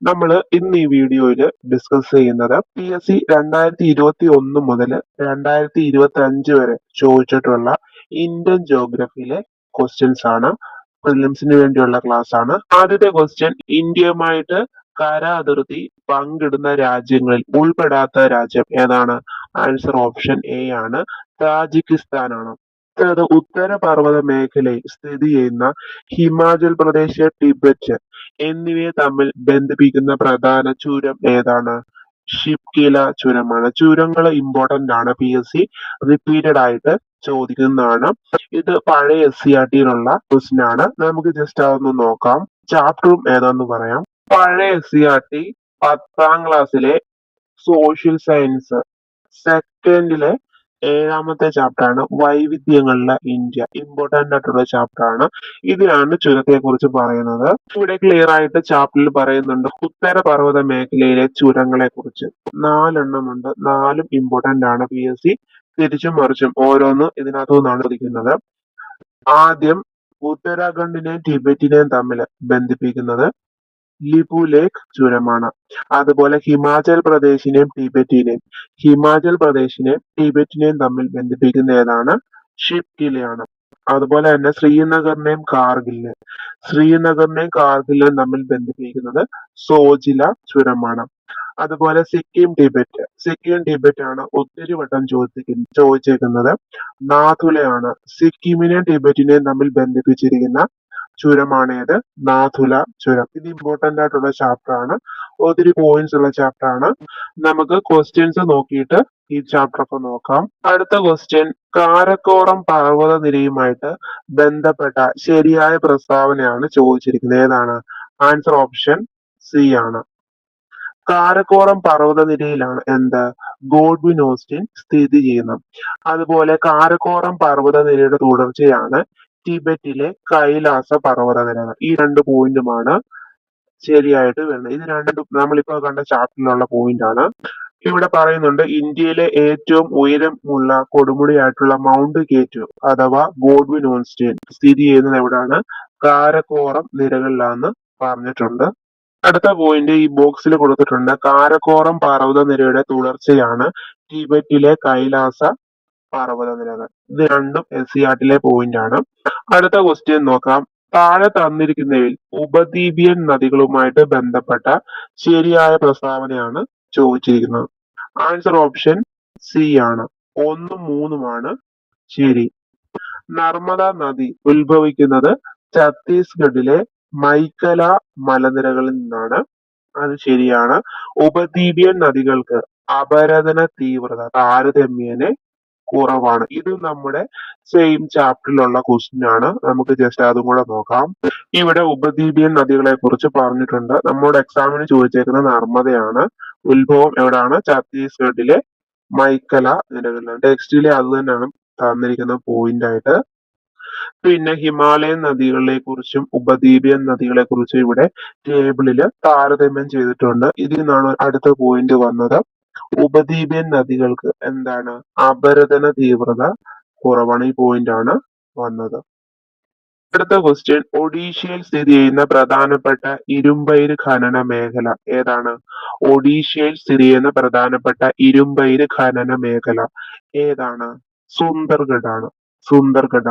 നമ്മൾ ഇന്ന് ഈ വീഡിയോയിൽ ഡിസ്കസ് ചെയ്യുന്നത് PSC 2021 മുതൽ 2025 വരെ ചോദിച്ചിട്ടുള്ള ഇന്ത്യൻ ജോഗ്രഫിയിലെ ക്വസ്റ്റ്യൻസ് ആണ്. പ്രിലിംസിന് വേണ്ടിയുള്ള ക്ലാസ് ആണ്. ആദ്യത്തെ ക്വസ്റ്റ്യൻ, ഇന്ത്യയുമായിട്ട് കര അതിർത്തി പങ്കിടുന്ന രാജ്യങ്ങളിൽ ഉൾപ്പെടാത്ത രാജ്യം ഏതാണ്? ആൻസർ ഓപ്ഷൻ എ ആണ്, താജിക്കിസ്ഥാൻ ആണ്. അതായത് ഉത്തരപർവ്വത മേഖലയിൽ സ്ഥിതി ചെയ്യുന്ന ഹിമാചൽ പ്രദേശ്, ടിബറ്റ് എന്നിവയെ തമ്മിൽ ബന്ധിപ്പിക്കുന്ന പ്രധാന ചുരം ഏതാണ്? ഷിപ്കില ചുരമാണ്. ചുരങ്ങൾ ഇമ്പോർട്ടന്റ് ആണ്, PSC റിപ്പീറ്റഡ് ആയിട്ട് ചോദിക്കുന്നതാണ്. ഇത് പഴയ SCRT-യിലുള്ള ക്വസ്റ്റ്യൻ ആണ്. നമുക്ക് ജസ്റ്റ് അതൊന്ന് നോക്കാം. ചാപ്റ്ററും ഏതാന്ന് പറയാം. പഴയ SCRT 10ാം ക്ലാസ്സിലെ സോഷ്യൽ സയൻസ് സെക്കൻഡിലെ 7ാമത്തെ ചാപ്റ്റർ ആണ് വൈവിധ്യങ്ങളിലെ ഇന്ത്യ. ഇമ്പോർട്ടന്റ് ആയിട്ടുള്ള ചാപ്റ്റർ ആണ്. ഇതിലാണ് ചുരത്തെ കുറിച്ച് പറയുന്നത്. ഇവിടെ ക്ലിയർ ആയിട്ട് ചാപ്റ്ററിൽ പറയുന്നുണ്ട് ഉത്തരപർവ്വത മേഖലയിലെ ചുരങ്ങളെ കുറിച്ച്. 4 എണ്ണമുണ്ട്. 4ഉം ഇമ്പോർട്ടന്റ് ആണ്. PSC തിരിച്ചും മറിച്ചും ഓരോന്ന് ഇതിനകത്തു നിന്നാണ് ചോദിക്കുന്നത്. ആദ്യം ഉത്തരാഖണ്ഡിനെയും ടിബറ്റിനെയും തമ്മിൽ ബന്ധിപ്പിക്കുന്നത് ലിപു ലേക്ക് ചുരമാണ്. അതുപോലെ ഹിമാചൽ പ്രദേശിനെയും ടിബറ്റിനെയും തമ്മിൽ ബന്ധിപ്പിക്കുന്ന ഏതാണ്? ഷിപ്കിലയാണ്. അതുപോലെ തന്നെ ശ്രീനഗറിനെയും കാർഗിലിനെയും തമ്മിൽ ബന്ധിപ്പിക്കുന്നത് സോജില ചുരമാണ്. അതുപോലെ സിക്കിം ടിബറ്റ് ആണ് ഒത്തിരി വട്ടം ചോദിച്ചേക്കുന്നത്. നാഥുലയാണ്. സിക്കിമിനെയും ടിബറ്റിനെയും തമ്മിൽ ബന്ധിപ്പിച്ചിരിക്കുന്ന ചുരമാണ് ഏത്? നാഥുല ചുരം. ഇത് ഇമ്പോർട്ടന്റ് ആയിട്ടുള്ള ചാപ്റ്റർ ആണ്. ഒത്തിരി പോയിന്റ്സ് ഉള്ള ചാപ്റ്റർ ആണ്. നമുക്ക് ക്വസ്റ്റ്യൻസ് നോക്കിയിട്ട് ഈ ചാപ്റ്റർ ഒക്കെ നോക്കാം. അടുത്ത ക്വസ്റ്റ്യൻ, കാരക്കോറം പർവ്വത നിരയുമായിട്ട് ബന്ധപ്പെട്ട ശരിയായ പ്രസ്താവനയാണ് ചോദിച്ചിരിക്കുന്നത്. ഏതാണ്? ആൻസർ ഓപ്ഷൻ സി ആണ്. കാരക്കോറം പർവ്വതനിരയിലാണ് എന്ത്? ഗോഡ്വിൻ ഓസ്റ്റിൻ സ്ഥിതി ചെയ്യുന്നത്. അതുപോലെ കാരക്കോറം പർവ്വതനിരയുടെ തുടർച്ചയാണ് ടിബറ്റിലെ കൈലാസ പർവ്വതനിരകൾ. ഈ 2 പോയിന്റുമാണ് ശരിയായിട്ട് വരുന്നത്. ഇത് രണ്ടും നമ്മളിപ്പോ കണ്ട ചാപ്റ്ററിലുള്ള പോയിന്റ് ആണ്. ഇവിടെ പറയുന്നുണ്ട് ഇന്ത്യയിലെ ഏറ്റവും ഉയരമുള്ള കൊടുമുടിയായിട്ടുള്ള മൗണ്ട് കേറ്റു അഥവാ ഗോഡ്വിൻ ഓസ്റ്റിൻ സ്ഥിതി ചെയ്യുന്നത് എവിടെയാണ്? കാരക്കോറം നിരകളിലാണെന്ന് പറഞ്ഞിട്ടുണ്ട്. അടുത്ത പോയിന്റ് ഈ ബോക്സിൽ കൊടുത്തിട്ടുണ്ട്. കാരക്കോറം പർവ്വതനിരയുടെ തുടർച്ചയാണ് ടിബറ്റിലെ കൈലാസ പർവ്വതനിരകൾ. ഇത് രണ്ടും SCRT-യിലെ പോയിന്റ് ആണ്. അടുത്ത ക്വസ്റ്റ്യൻ നോക്കാം. താഴെ തന്നിരിക്കുന്നവയിൽ ഉപദ്വീപിയൻ നദികളുമായിട്ട് ബന്ധപ്പെട്ട ശരിയായ പ്രസ്താവനയാണ് ചോദിച്ചിരിക്കുന്നത്. ആൻസർ ഓപ്ഷൻ സി ആണ്. 1ഉം 3ഉമാണ് ശരി. നർമ്മദ നദി ഉത്ഭവിക്കുന്നത് ഛത്തീസ്ഗഡിലെ മൈക്കല മലനിരകളിൽ നിന്നാണ്. അത് ശരിയാണ്. ഉപദ്വീപിയൻ നദികൾക്ക് അപരദന തീവ്രത താരതമ്യേന കുറവാണ്. ഇത് നമ്മുടെ സെയിം ചാപ്റ്ററിലുള്ള ക്വസ്റ്റ്യൻ ആണ്. നമുക്ക് ജസ്റ്റ് അതും കൂടെ നോക്കാം. ഇവിടെ ഉപദ്വീപിയൻ നദികളെ കുറിച്ച് പറഞ്ഞിട്ടുണ്ട്. നമ്മുടെ എക്സാമിന് ചോദിച്ചേക്കുന്ന നർമ്മദയാണ്. ഉത്ഭവം എവിടാണ്? ഛത്തീസ്ഗഡിലെ മൈക്കല നിരകളിലാണ്. ടെക്സ്റ്റിലെ അത് തന്നെയാണ് തന്നിരിക്കുന്ന പോയിന്റ് ആയിട്ട്. പിന്നെ ഹിമാലയൻ നദികളെ കുറിച്ചും ഉപദ്വീപിയൻ നദികളെ കുറിച്ചും ഇവിടെ ടേബിളിൽ താരതമ്യം ചെയ്തിട്ടുണ്ട്. ഇതിൽ നിന്നാണ് അടുത്ത പോയിന്റ് വന്നത്. ഉപദ്വീപിയൻ നദികൾക്ക് എന്താണ്? അപരദന തീവ്രത കുറവാണ്. ഈ പോയിന്റ് ആണ് വന്നത്. അടുത്ത ക്വസ്റ്റ്യൻ, ഒഡീഷയിൽ സ്ഥിതി ചെയ്യുന്ന പ്രധാനപ്പെട്ട ഇരുമ്പയിര് ഖനന മേഖല ഏതാണ്? ഒഡീഷയിൽ സ്ഥിതി ചെയ്യുന്ന പ്രധാനപ്പെട്ട ഇരുമ്പയിര് ഖനന മേഖല ഏതാണ്? സുന്ദർഗഡ്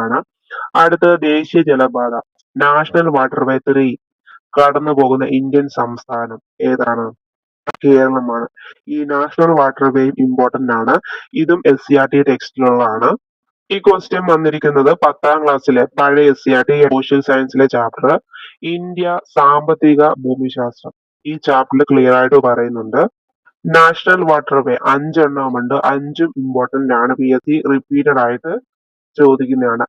ആണ്. അടുത്തത് ദേശീയ ജലപാത നാഷണൽ വാട്ടർവേ 3 കടന്നു പോകുന്ന ഇന്ത്യൻ സംസ്ഥാനം ഏതാണ്? കേരളമാണ്. ഈ നാഷണൽ വാട്ടർവേയും ഇമ്പോർട്ടന്റ് ആണ്. ഇതും SCRT ടെക്സ്റ്റിലുള്ളതാണ്. ഈ ക്വസ്റ്റ്യൻ വന്നിരിക്കുന്നത് 10ാം ക്ലാസ്സിലെ പഴയ SCRT സോഷ്യൽ സയൻസിലെ ചാപ്റ്റർ ഇന്ത്യ സാമ്പത്തിക ഭൂമിശാസ്ത്രം. ഈ ചാപ്റ്ററിൽ ക്ലിയർ ആയിട്ട് പറയുന്നുണ്ട്. National waterway 5 എണ്ണമുണ്ട്. 5ഉം ഇമ്പോർട്ടന്റ് ആണ്. PSC റിപ്പീറ്റഡ് ആയിട്ട് ചോദിക്കുന്നതാണ്.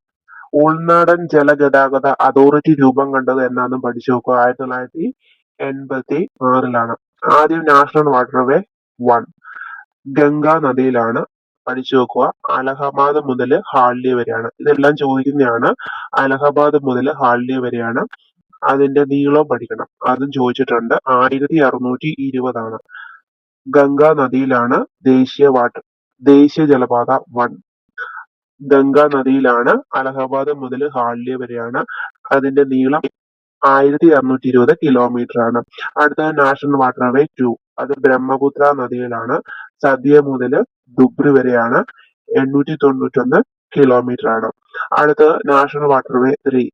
ഉൾനാടൻ ജലഗതാഗത അതോറിറ്റി രൂപം കണ്ടത് എന്നാന്നും പഠിച്ചു നോക്കുക. 1986-ലാണ്. ആദ്യം നാഷണൽ വാട്ടർവേ 1 ഗംഗാ നദിയിലാണ്. പഠിച്ചു നോക്കുക. അലഹബാദ് മുതൽ ഹാൽഡിയ വരെയാണ്. ഇതെല്ലാം ചോദിക്കുന്നതാണ്. അലഹബാദ് മുതൽ ഹാൽഡിയ വരെയാണ്. അതിന്റെ നീളം പഠിക്കണം. അതും ചോദിച്ചിട്ടുണ്ട്. 1620 ആണ്. ഗംഗാ നദിയിലാണ് ദേശീയ ജലപാത 1. ഗംഗാ നദിയിലാണ്. അലഹബാദ് മുതൽ ഹാൽഡിയ വരെയാണ്. അതിന്റെ നീളം 1220 കിലോമീറ്റർ ആണ്. അടുത്ത നാഷണൽ വാട്ടർവേ 2, അത് ബ്രഹ്മപുത്ര നദിയിലാണ്. സദ്യ മുതൽ ദുബ്രി വരെയാണ്, 891 കിലോമീറ്റർ ആണ്. അടുത്ത നാഷണൽ വാട്ടർവേ 3,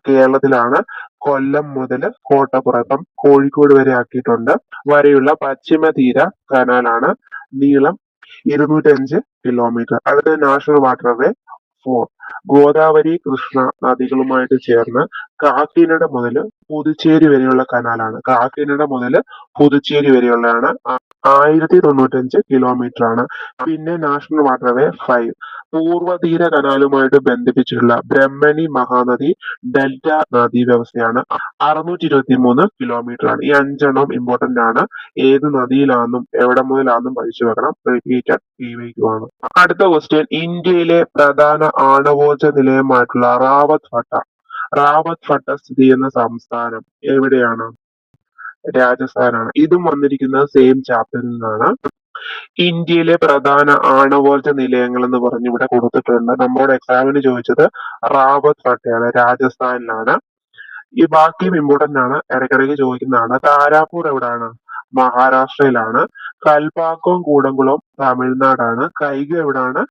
കേരളത്തിലാണ്. കൊല്ലം മുതൽ കോട്ടപ്പുറം കോഴിക്കോട് വരെ ആക്കിയിട്ടുണ്ട് വരെയുള്ള പശ്ചിമ തീര കനാലാണ്. നീളം 205 കിലോമീറ്റർ. അടുത്ത നാഷണൽ വാട്ടർവേ 4, ഗോദാവരി കൃഷ്ണ നദികളുമായിട്ട് ചേർന്ന് കാക്കിനഡ മുതൽ പുതുച്ചേരി വരെയുള്ള കനാലാണ്. കാക്കിനഡ മുതൽ പുതുച്ചേരി വരെയുള്ളതാണ്. 1095 കിലോമീറ്റർ ആണ്. പിന്നെ നാഷണൽ വാട്ടർവേ 5, പൂർവ്വതീര കനാലുമായിട്ട് ബന്ധിപ്പിച്ചിട്ടുള്ള ബ്രഹ്മണി മഹാനദി ഡെൽറ്റ നദീ വ്യവസ്ഥയാണ്. 623 കിലോമീറ്റർ ആണ്. ഈ 5 ഇമ്പോർട്ടന്റ് ആണ്. ഏത് നദിയിലാണെന്നും എവിടെ മുതലാണെന്നും പഠിച്ചു വെക്കണം. റിപ്പീറ്റഡ് PYQ ആണ്. അടുത്ത ക്വസ്റ്റ്യൻ, ഇന്ത്യയിലെ പ്രധാന ആണവോർജ നിലയമായിട്ടുള്ള റാവത്ത് ഭട്ട സ്ഥിതി ചെയ്യുന്ന സംസ്ഥാനം എവിടെയാണ്? രാജസ്ഥാനാണ്. ഇതും വന്നിരിക്കുന്നത് സെയിം ചാപ്റ്ററിൽ നിന്നാണ്. ഇന്ത്യയിലെ പ്രധാന ആണവോർജ നിലയങ്ങൾ എന്ന് പറഞ്ഞ് ഇവിടെ കൊടുത്തിട്ടുണ്ട്. നമ്മുടെ എക്സാമിന് ചോദിച്ചത് റാവത്ത് ഭട്ടയാണ്, രാജസ്ഥാനിലാണ്. ഈ ബാക്കിയും ഇമ്പോർട്ടന്റ് ആണ്, ഇടയ്ക്കിടയ്ക്ക് ചോദിക്കുന്നതാണ്. താരാപൂർ എവിടാണ്? മഹാരാഷ്ട്രയിലാണ്. കൽപാക്കം കൂടംകുളം തമിഴ്നാടാണ്. കൈഗ എവിടാണ്?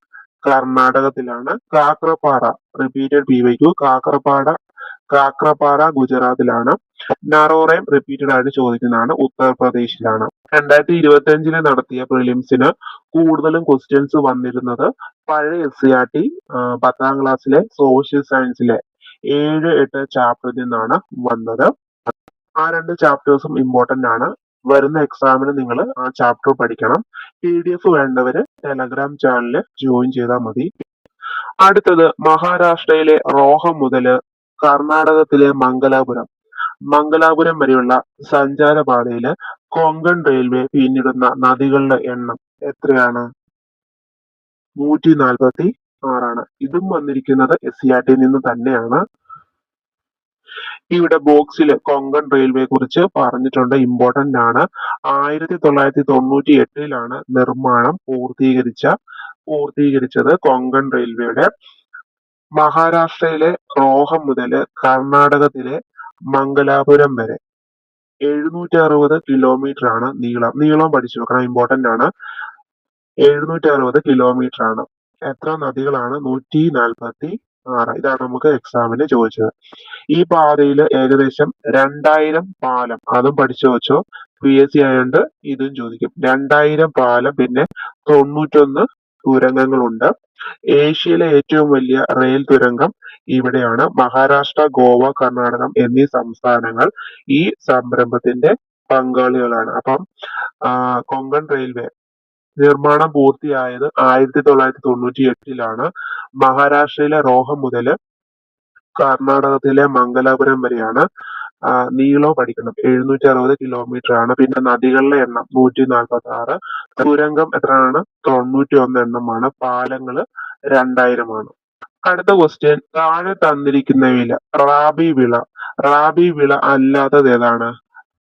കർണാടകത്തിലാണ്. കാക്രപ്പാറ, റിപ്പീറ്റഡ് PYQ, കാക്രപ്പാറ ഗുജറാത്തിലാണ്. നറോറയും റിപ്പീറ്റഡ് ആയിട്ട് ചോദിക്കുന്നതാണ്, ഉത്തർപ്രദേശിലാണ്. 2025 നടത്തിയ പ്രിലിംസിന് കൂടുതലും ക്വസ്റ്റ്യൻസ് വന്നിരുന്നത് പഴയ SCERT 10ാം ക്ലാസ്സിലെ സോഷ്യൽ സയൻസിലെ 7-8 ചാപ്റ്ററിൽ നിന്നാണ് വന്നത്. ആ 2 ചാപ്റ്റേഴ്സും ഇമ്പോർട്ടന്റ് ആണ്. വരുന്ന എക്സാമിന് നിങ്ങൾ ആ ചാപ്റ്റർ പഠിക്കണം. PDF വേണ്ടവര് ടെലഗ്രാം ചാനലിൽ ജോയിൻ ചെയ്താൽ മതി. അടുത്തത്, മഹാരാഷ്ട്രയിലെ റോഹം മുതൽ കർണാടകത്തിലെ മംഗലാപുരം വരെയുള്ള സഞ്ചാരപാതയില് കൊങ്കൺ റെയിൽവേ പിന്നിടുന്ന നദികളുടെ എണ്ണം എത്രയാണ്? 146. ഇതും വന്നിരിക്കുന്നത് SCERT നിന്ന് തന്നെയാണ്. ഇവിടെ ബോക്സിൽ കൊങ്കൺ റെയിൽവേ കുറിച്ച് പറഞ്ഞിട്ടുണ്ട്, ഇമ്പോർട്ടന്റ് ആണ്. 1998 നിർമ്മാണം പൂർത്തീകരിച്ചത് കൊങ്കൺ റെയിൽവേയുടെ. മഹാരാഷ്ട്രയിലെ റോഹം മുതൽ കർണാടകത്തിലെ മംഗലാപുരം വരെ 760 കിലോമീറ്റർ ആണ് നീളം പഠിച്ചു വെക്കണം, ഇമ്പോർട്ടന്റ് ആണ്. 760 കിലോമീറ്റർ ആണ്. എത്ര നദികളാണ്? 146. ഇതാണ് നമുക്ക് എക്സാമിന് ചോദിച്ചത്. ഈ പാതയിൽ ഏകദേശം 2000 പാലം, അതും പഠിച്ചു വെച്ചോ, PSC ആയതുകൊണ്ട് ഇതും ചോദിക്കും. 2000 പാലം, പിന്നെ 91 തുരങ്കങ്ങളുണ്ട്. ഏഷ്യയിലെ ഏറ്റവും വലിയ റെയിൽ തുരങ്കം ഇവിടെയാണ്. മഹാരാഷ്ട്ര, ഗോവ, കർണാടകം എന്നീ സംസ്ഥാനങ്ങൾ ഈ സംരംഭത്തിന്റെ പങ്കാളികളാണ്. അപ്പം കൊങ്കൺ റെയിൽവേ നിർമ്മാണം പൂർത്തിയായത് 1998. മഹാരാഷ്ട്രയിലെ റോഹം മുതൽ കർണാടകത്തിലെ മംഗലാപുരം വരെയാണ്. നീളം പഠിക്കണം, 760 കിലോമീറ്റർ ആണ്. പിന്നെ നദികളുടെ എണ്ണം 146. തുരങ്കം എത്രയാണ്? 91 എണ്ണമാണ്. പാലങ്ങള് 2000 ആണ്. അടുത്ത ക്വസ്റ്റ്യൻ, താഴെ തന്നിരിക്കുന്നവയിൽ റാബി വിള അല്ലാത്തത് ഏതാണ്?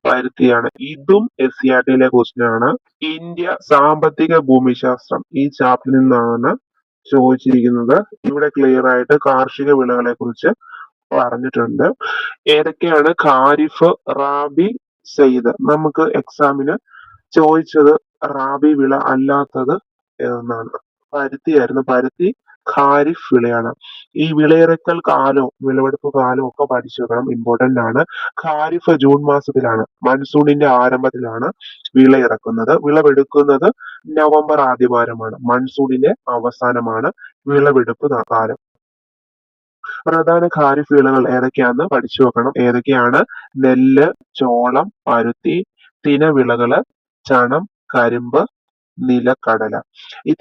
പരുത്തിയാണ്. ഇതും SCERT ക്വസ്റ്റ്യൻ ആണ്. ഇന്ത്യ സാമ്പത്തിക ഭൂമിശാസ്ത്രം ഈ ചാപ്റ്ററിൽ നിന്നാണ് ചോദിച്ചിരിക്കുന്നത്. ഇവിടെ ക്ലിയർ ആയിട്ട് കാർഷിക വിളകളെ കുറിച്ച് പറഞ്ഞിട്ടുണ്ട്. ഏതൊക്കെയാണ് ഖാരിഫ്, റാബി, സെയ്ദ്? നമുക്ക് എക്സാമിന് ചോദിച്ചത് റാബി വിള അല്ലാത്തത് എന്നാണ്. പരുത്തിയായിരുന്നു. പരുത്തി ഖാരിഫ് വിളയാണ്. ഈ വിളയിറക്കൽ കാലവും വിളവെടുപ്പ് കാലവും ഒക്കെ പഠിച്ചു വെക്കണം, ഇമ്പോർട്ടന്റ് ആണ്. ഖാരിഫ് ജൂൺ മാസത്തിലാണ്, മൺസൂണിന്റെ ആരംഭത്തിലാണ് വിളയിറക്കുന്നത്. വിളവെടുക്കുന്നത് നവംബർ ആദ്യവാരമാണ്. മൺസൂണിന്റെ അവസാനമാണ് വിളവെടുപ്പ് കാലം. പ്രധാന ഖാരിഫ് വിളകൾ ഏതൊക്കെയാണെന്ന് പഠിച്ചു വെക്കണം. ഏതൊക്കെയാണ്? നെല്ല്, ചോളം, പരുത്തി, തിനവിളകള്, ചണം, കരിമ്പ്, നിലക്കടല. ഈ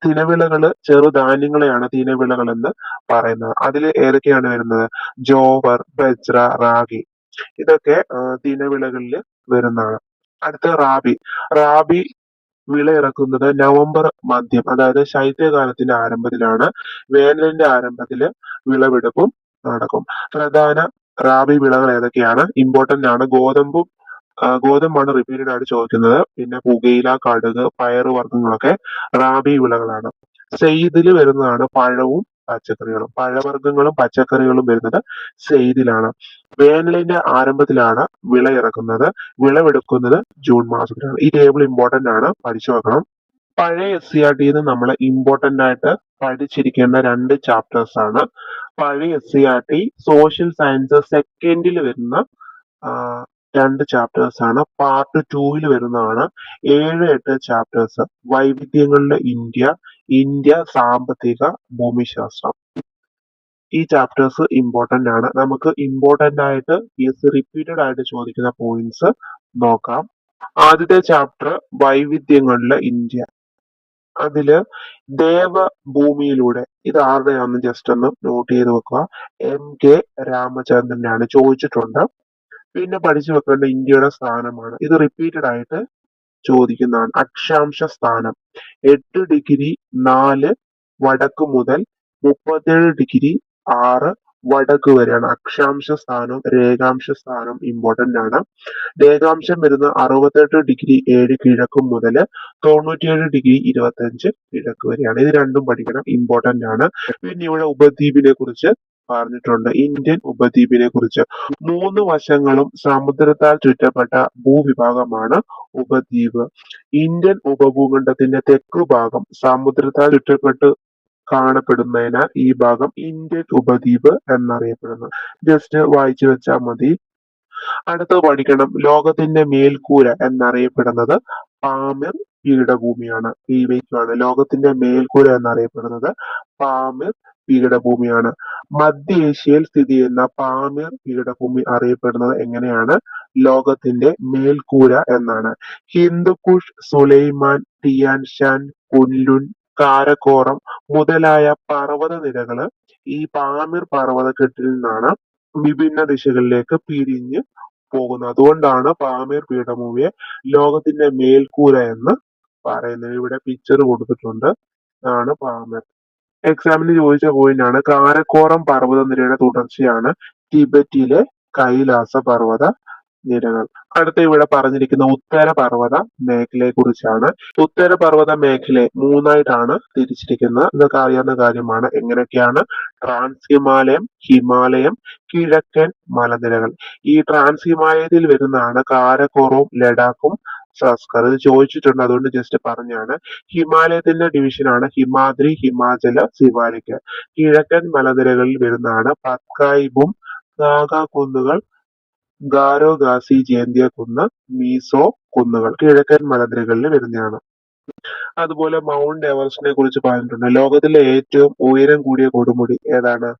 തിനവിളകള് ചെറുധാന്യങ്ങളെയാണ് തിനവിളകൾ എന്ന് പറയുന്നത്. അതിൽ ഏതൊക്കെയാണ് വരുന്നത്? ജോവർ, ബജ്ര, റാഗി, ഇതൊക്കെ തിനവിളകളിൽ വരുന്നതാണ്. അടുത്ത റാബി വിള ഇറക്കുന്നത് നവംബർ മധ്യം, അതായത് ശൈത്യകാലത്തിന്റെ ആരംഭത്തിലാണ്. വേനലിന്റെ ആരംഭത്തില് വിളവെടുപ്പും നടക്കും. പ്രധാന റാബി വിളകൾ ഏതൊക്കെയാണ്? ഇമ്പോർട്ടന്റ് ആണ്. ഗോതമ്പാണ് റിപ്പീറ്റഡ് ആയിട്ട് ചോദിക്കുന്നത്. പിന്നെ പുകയില, കടുക്, പയറ് വർഗ്ഗങ്ങളൊക്കെ റാബി വിളകളാണ്. സെയ്ദില് വരുന്നതാണ് പഴവും പച്ചക്കറികളും. പഴവർഗ്ഗങ്ങളും പച്ചക്കറികളും വരുന്നത് സെയ്ദിലാണ്. വേനലിന്റെ ആരംഭത്തിലാണ് വിളയിറക്കുന്നത്. വിളവെടുക്കുന്നത് ജൂൺ മാസത്തിലാണ്. ഈ ടേബിൾ ഇമ്പോർട്ടന്റ് ആണ്, പഠിച്ചു വെക്കണം. പഴയ എസ് സി ആർ ടിന്ന് നമ്മൾ ഇമ്പോർട്ടന്റ് ആയിട്ട് പഠിച്ചിരിക്കേണ്ട രണ്ട് ചാപ്റ്റേഴ്സ് ആണ്. പഴയ S C R T social science സെക്കൻഡിൽ വരുന്ന ആ, രണ്ട് ചാപ്റ്റേഴ്സ് ആണ്. പാർട്ട് 2 വരുന്നതാണ് 7-8 ചാപ്റ്റേഴ്സ്. വൈവിധ്യങ്ങളുടെ ഇന്ത്യ, ഇന്ത്യ സാമ്പത്തിക, ഭൂമിശാസ്ത്രം. ഈ ചാപ്റ്റേഴ്സ് ഇമ്പോർട്ടന്റ് ആണ്. നമുക്ക് ഇമ്പോർട്ടന്റ് ആയിട്ട് റിപ്പീറ്റഡ് ആയിട്ട് ചോദിക്കുന്ന പോയിന്റ്സ് നോക്കാം. ആദ്യത്തെ ചാപ്റ്റർ വൈവിധ്യങ്ങളിലെ ഇന്ത്യ. അതില് ദേവഭൂമിയിലൂടെ ഇത് ആരുടെയാണെന്ന് ജസ്റ്റ് ഒന്ന് നോട്ട് ചെയ്ത് വെക്കുക. MK രാമചന്ദ്രനാണ്, ചോദിച്ചിട്ടുണ്ട്. പിന്നെ പഠിച്ചു വെക്കേണ്ട ഇന്ത്യയുടെ സ്ഥാനമാണ്. ഇത് റിപ്പീറ്റഡ് ആയിട്ട് ചോദിക്കുന്നതാണ്. അക്ഷാംശ സ്ഥാനം 8°4 വടക്ക് മുതൽ 37°6 വടക്ക് വരെയാണ്. അക്ഷാംശ സ്ഥാനവും രേഖാംശ സ്ഥാനവും ഇമ്പോർട്ടന്റ് ആണ്. രേഖാംശം വരുന്ന 68°7 കിഴക്ക് മുതൽ 97°25 കിഴക്ക് വരെയാണ്. ഇത് രണ്ടും പഠിക്കണം, ഇമ്പോർട്ടന്റ് ആണ്. പിന്നെ ഇവിടെ ഉപദ്വീപിനെ കുറിച്ച് പറഞ്ഞിട്ടുണ്ട്. ഇന്ത്യൻ ഉപദ്വീപിനെ കുറിച്ച് 3 വശങ്ങളും സമുദ്രത്താൽ ചുറ്റപ്പെട്ട ഭൂവിഭാഗമാണ് ഉപദ്വീപ്. ഇന്ത്യൻ ഉപഭൂഖണ്ഡത്തിന്റെ തെക്കു ഭാഗം സമുദ്രത്താൽ ചുറ്റപ്പെട്ട് കാണപ്പെടുന്നതിനാൽ ഈ ഭാഗം ഇന്ത്യൻ ഉപദ്വീപ് എന്നറിയപ്പെടുന്നു. ജസ്റ്റ് വായിച്ചു വെച്ചാൽ മതി. അടുത്തത് പഠിക്കണം. ലോകത്തിന്റെ മേൽക്കൂര എന്നറിയപ്പെടുന്നത് പാമിർ പീഠഭൂമിയാണ്. ആണ്. ലോകത്തിന്റെ മേൽക്കൂര എന്നറിയപ്പെടുന്നത് പാമിർ പീഠഭൂമിയാണ്. മധ്യ ഏഷ്യയിൽ സ്ഥിതി ചെയ്യുന്ന പാമിർ പീഠഭൂമി അറിയപ്പെടുന്നത് എങ്ങനെയാണ്? ലോകത്തിന്റെ മേൽക്കൂര എന്നാണ്. ഹിന്ദുക്കുഷ്, സുലൈമാൻ, ടിയാൻ ഷാൻ, കുൻലുൻ, കാരക്കോറം മുതലായ പർവ്വത നിരകള് ഈ പാമിർ പർവ്വതക്കെട്ടിൽ നിന്നാണ് വിഭിന്ന ദിശകളിലേക്ക് പിരിഞ്ഞ് പോകുന്നത്. അതുകൊണ്ടാണ് പാമിർ പീഠഭൂമിയെ ലോകത്തിന്റെ മേൽക്കൂര എന്ന് പറയുന്നത്. ഇവിടെ പിക്ചർ കൊടുത്തിട്ടുണ്ട്. ആണ് പാമിർ. എക്സാമിന് ചോദിച്ച പോയിന്റ് ആണ്. കാരക്കോറം പർവ്വത നിരയുടെ തുടർച്ചയാണ് ടിബറ്റിലെ കൈലാസ പർവ്വത നിരകൾ. അടുത്ത ഇവിടെ പറഞ്ഞിരിക്കുന്ന ഉത്തരപർവ്വത മേഖലയെ കുറിച്ചാണ്. ഉത്തരപർവ്വത മേഖലയെ 3ആയിട്ടാണ് തിരിച്ചിരിക്കുന്നത്. ഇതൊക്കെ അറിയാവുന്ന കാര്യമാണ്. എങ്ങനെയൊക്കെയാണ്? ട്രാൻസ് ഹിമാലയം, ഹിമാലയം, കിഴക്കൻ മലനിരകൾ. ഈ ട്രാൻസ് ഹിമാലയത്തിൽ വരുന്നതാണ് കാരക്കോറവും ലഡാക്കും സസ്കർ. ഇത് ചോദിച്ചിട്ടുണ്ട്, അതുകൊണ്ട് ജസ്റ്റ് പറഞ്ഞാണ്. ഹിമാലയത്തിന്റെ ഡിവിഷനാണ് ഹിമാദ്രി, ഹിമാചല, സിവാലിക്. കിഴക്കൻ മലനിരകളിൽ വരുന്നതാണ് പത്കായിബും, നാഗ കുന്നുകൾ, ഗാരോ, ഖാസി, ജേന്തിയ കുന്ന്, മീസോ കുന്നുകൾ കിഴക്കൻ മലനിരകളിൽ വരുന്നതാണ്. അതുപോലെ മൗണ്ട് എവറസ്റ്റിനെ കുറിച്ച് പറഞ്ഞിട്ടുണ്ട്. ലോകത്തിലെ ഏറ്റവും ഉയരം കൂടിയ കൊടുമുടി ഏതാണ്?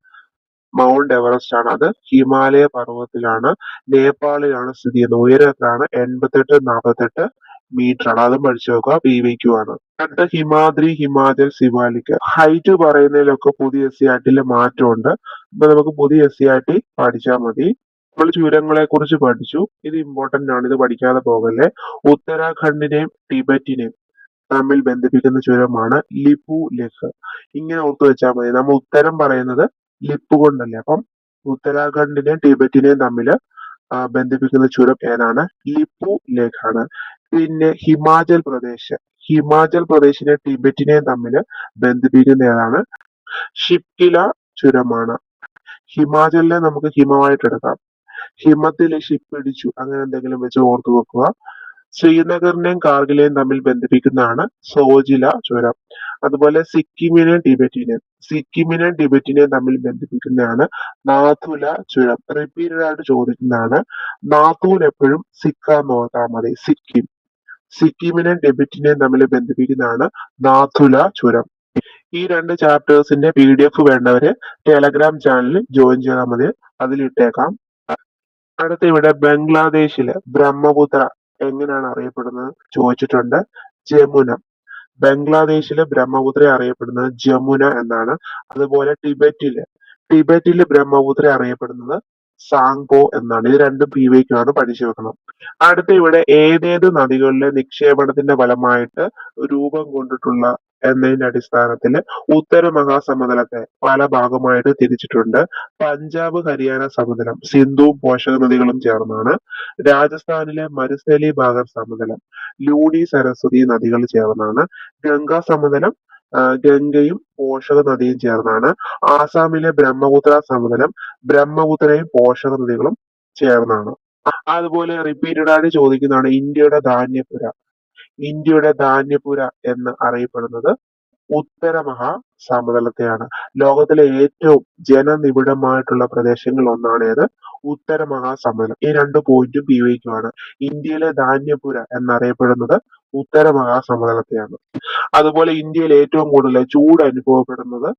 മൗണ്ട് എവറസ്റ്റ് ആണ്. അത് ഹിമാലയ പർവ്വതത്തിലാണ്, നേപ്പാളിലാണ് സ്ഥിതി ചെയ്യുന്നത്. ഉയരം എത്രയാണ്? 88-48 മീറ്റർ ആണ്. അതും പഠിച്ചു നോക്കുക, PYQ ആണ്. അടുത്ത ഹിമാദ്രി, ഹിമാചൽ, സിവാലിക്. ഹൈറ്റ് പറയുന്നതിലൊക്കെ പുതിയ SCERT മാറ്റമുണ്ട്. ഇപ്പൊ നമുക്ക് പുതിയ SCERT പഠിച്ചാൽ മതി. നമ്മൾ ചുരങ്ങളെ കുറിച്ച് പഠിച്ചു. ഇത് ഇമ്പോർട്ടന്റ് ആണ്, ഇത് പഠിക്കാതെ പോകല്ലേ. ഉത്തരാഖണ്ഡിനെയും ടിബറ്റിനെയും തമ്മിൽ ബന്ധിപ്പിക്കുന്ന ചുരമാണ് ലിപു ലെഹ്. ഇങ്ങനെ ഓർത്തു വെച്ചാൽ മതി. നമ്മൾ ഉത്തരം പറയുന്നത് ലിപ് കൊണ്ടല്ലേ. അപ്പം ഉത്തരാഖണ്ഡിനെയും ടിബറ്റിനെയും തമ്മിൽ ബന്ധിപ്പിക്കുന്ന ചുരം ഏതാണ്? ലിപു ലെഹ് ആണ്. പിന്നെ ഹിമാചൽ പ്രദേശ്, ഹിമാചൽ പ്രദേശിനെ ടിബറ്റിനെയും തമ്മിൽ ബന്ധിപ്പിക്കുന്ന ഏതാണ്? ഷിപ്കില ചുരമാണ്. ഹിമാചലിനെ നമുക്ക് ഹിമമായിട്ട് എടുക്കാം. ഹിമത്തിൽ ഷിപ്പ് ഇടിച്ചു, അങ്ങനെ എന്തെങ്കിലും വെച്ച് ഓർത്തു വെക്കുക. ശ്രീനഗറിനെയും കാർഗിലെയും തമ്മിൽ ബന്ധിപ്പിക്കുന്നതാണ് സോജില ചുരം. അതുപോലെ സിക്കിമിനെയും ടിബറ്റിനെയും തമ്മിൽ ബന്ധിപ്പിക്കുന്നതാണ് നാഥുല ചുരം. റിപ്പീറ്റഡ് ആയിട്ട് ചോദിക്കുന്നതാണ്. നാഥൂൽ എപ്പോഴും സിക്കാന്ന് ഓർത്താൽ മതി. സിക്കിമിനെയും ടിബറ്റിനെയും തമ്മിൽ ബന്ധിപ്പിക്കുന്നതാണ് നാഥുല ചുരം. ഈ രണ്ട് ചാപ്റ്റേഴ്സിന്റെ PDF വേണ്ടവര് ടെലഗ്രാം ചാനലിൽ ജോയിൻ ചെയ്താൽ മതി, അതിലിട്ടേക്കാം. അടുത്ത ഇവിടെ ബംഗ്ലാദേശിലെ ബ്രഹ്മപുത്ര എങ്ങനെയാണ് അറിയപ്പെടുന്നത് ചോദിച്ചിട്ടുണ്ട്. ജമുന. ബംഗ്ലാദേശിലെ ബ്രഹ്മപുത്ര അറിയപ്പെടുന്നത് ജമുന എന്നാണ്. അതുപോലെ ടിബറ്റിലെ ബ്രഹ്മപുത്ര അറിയപ്പെടുന്നത് സാങ്പോ എന്നാണ്. ഇത് രണ്ടും PYQ ആണ്, പഠിച്ചു വെക്കണം. അടുത്ത ഇവിടെ ഏതേത് നദികളിലെ നിക്ഷേപണത്തിന്റെ ഫലമായിട്ട് രൂപം കൊണ്ടിട്ടുള്ള എന്നതിന്റെ അടിസ്ഥാനത്തിൽ ഉത്തര മഹാസമതലത്തെ പല ഭാഗമായിട്ട് തിരിച്ചിട്ടുണ്ട്. പഞ്ചാബ്, ഹരിയാന സമതലം സിന്ധുവും പോഷക നദികളും ചേർന്നാണ്. രാജസ്ഥാനിലെ മരുസ്ഥലി ഭാഗം സമതലം ലൂണി, സരസ്വതി നദികൾ ചേർന്നാണ്. ഗംഗാ സമതലം ഗംഗയും പോഷക നദിയും ചേർന്നാണ്. ആസാമിലെ ബ്രഹ്മപുത്ര സമതലം ബ്രഹ്മപുത്രയും പോഷക നദികളും ചേർന്നാണ്. അതുപോലെ റിപ്പീറ്റഡ് ആയിട്ട് ചോദിക്കുന്നതാണ് ഇന്ത്യയുടെ ധാന്യപുര. ഇന്ത്യയുടെ ധാന്യപുര എന്ന് അറിയപ്പെടുന്നത് ഉത്തര മഹാസമതലത്തെയാണ്. ലോകത്തിലെ ഏറ്റവും ജനനിബിഡമായിട്ടുള്ള പ്രദേശങ്ങളിൽ ഒന്നാണ് ഏത്? ഉത്തര മഹാസമതലം. ഈ രണ്ട് പോയിന്റും ആണ്. ഇന്ത്യയിലെ ധാന്യപുര എന്നറിയപ്പെടുന്നത് ഉത്തര മഹാസമതലത്തെയാണ്. അതുപോലെ ഇന്ത്യയിൽ ഏറ്റവും കൂടുതൽ ചൂട് അനുഭവപ്പെടുന്നത്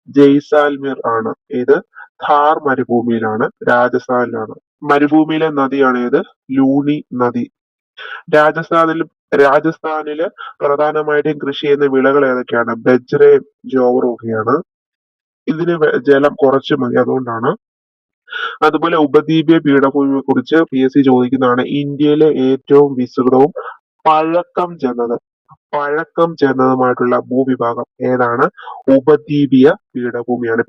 ജയ്സാൽമീർ ആണ്. ഇത് ഥാർ മരുഭൂമിയിലാണ്, രാജസ്ഥാനിലാണ്. മരുഭൂമിയിലെ നദിയാണ് ഏത്? ലൂണി നദി. രാജസ്ഥാനിലും രാജസ്ഥാനില് പ്രധാനമായിട്ടും കൃഷി ചെയ്യുന്ന വിളകൾ ഏതൊക്കെയാണ്? ബജ്രയും ജോവറും ഒക്കെയാണ്. ഇതിന് ജലം കുറച്ച് മതി, അതുകൊണ്ടാണ്. അതുപോലെ ഉപദ്വീപീയ പീഠഭൂമിയെ കുറിച്ച് PSC ചോദിക്കുന്നതാണ്. ഇന്ത്യയിലെ ഏറ്റവും വിസ്തൃതവും പഴക്കം ചെന്നതുമായിട്ടുള്ള ഭൂവിഭാഗം ഏതാണ്? ഉപദ്വീപീയ പീഠഭൂമിയാണ്.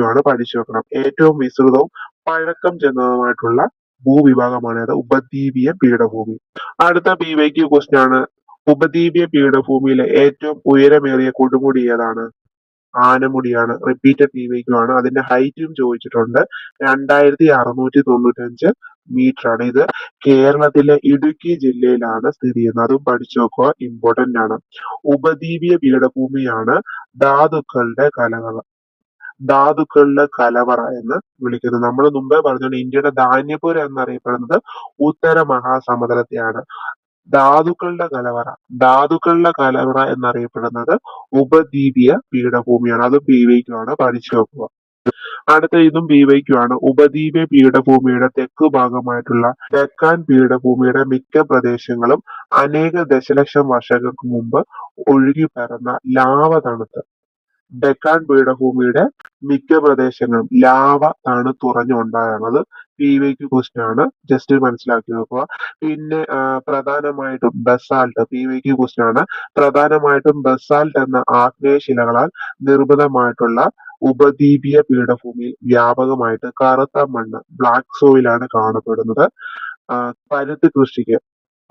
ആണ്, പഠിച്ചു വെക്കണം. ഏറ്റവും വിസ്തൃതവും പഴക്കം ചെന്നതുമായിട്ടുള്ള ഭൂവിഭാഗമാണ് ഏത്? ഉപദ്വീപീയ പീഠഭൂമി. അടുത്ത ക്വസ്റ്റ്യൻ ആണ്. ഉപദ്വീപീയ പീഠഭൂമിയിലെ ഏറ്റവും ഉയരമേറിയ കൊടുമുടി ഏതാണ്? ആനമുടിയാണ്. റിപ്പീറ്റഡ് ആണ്. അതിന്റെ ഹൈറ്റും ചോദിച്ചിട്ടുണ്ട്. 2695 മീറ്റർ ആണ്. ഇത് കേരളത്തിലെ ഇടുക്കി ജില്ലയിലാണ് സ്ഥിതി ചെയ്യുന്നത്. അതും പഠിച്ചു വെക്കുക, ഇമ്പോർട്ടന്റ് ആണ്. ഉപദ്വീപീയ പീഠഭൂമിയാണ് ധാതുക്കളുടെ കലവറ എന്ന് വിളിക്കുന്നത്. നമ്മൾ മുമ്പേ പറഞ്ഞത് ഇന്ത്യയുടെ ധാന്യപുര എന്നറിയപ്പെടുന്നത് ഉത്തര മഹാസമതലത്തെയാണ്. ധാതുക്കളുടെ കലവറ എന്നറിയപ്പെടുന്നത് ഉപദ്വീപീയ പീഠഭൂമിയാണ്. അത് ആണ്, പഠിച്ചു വെക്കുക. അടുത്ത ഇതും ആണ്. ഉപദ്വീപീയ പീഠഭൂമിയുടെ തെക്ക് ഭാഗമായിട്ടുള്ള ഡെക്കാൻ പീഠഭൂമിയുടെ മിക്ക പ്രദേശങ്ങളും അനേക ദശലക്ഷം വർഷങ്ങൾക്ക് മുമ്പ് ഒഴുകി പരന്ന ലാവ തണുത്ത് ഡെക്കാൻ പീഠഭൂമിയുടെ മിക്ക പ്രദേശങ്ങളും ലാവ തണുത്തുറഞ്ഞുണ്ടായാണ്. അത് ക്വസ്റ്റ്യൻ ആണ്, ജസ്റ്റ് മനസ്സിലാക്കി വെക്കുക. പിന്നെ പ്രധാനമായിട്ടും ബസാൾട്ട് ക്വസ്റ്റ്യൻ ആണ്. പ്രധാനമായിട്ടും ബസാൾട്ട് എന്ന ആഗ്നേയശിലകളാൽ നിർമ്മിതമായിട്ടുള്ള ഉപദ്വീപീയ പീഠഭൂമിയിൽ വ്യാപകമായിട്ട് കറുത്ത മണ്ണ് ബ്ലാക്ക് സോയിലാണ് കാണപ്പെടുന്നത്.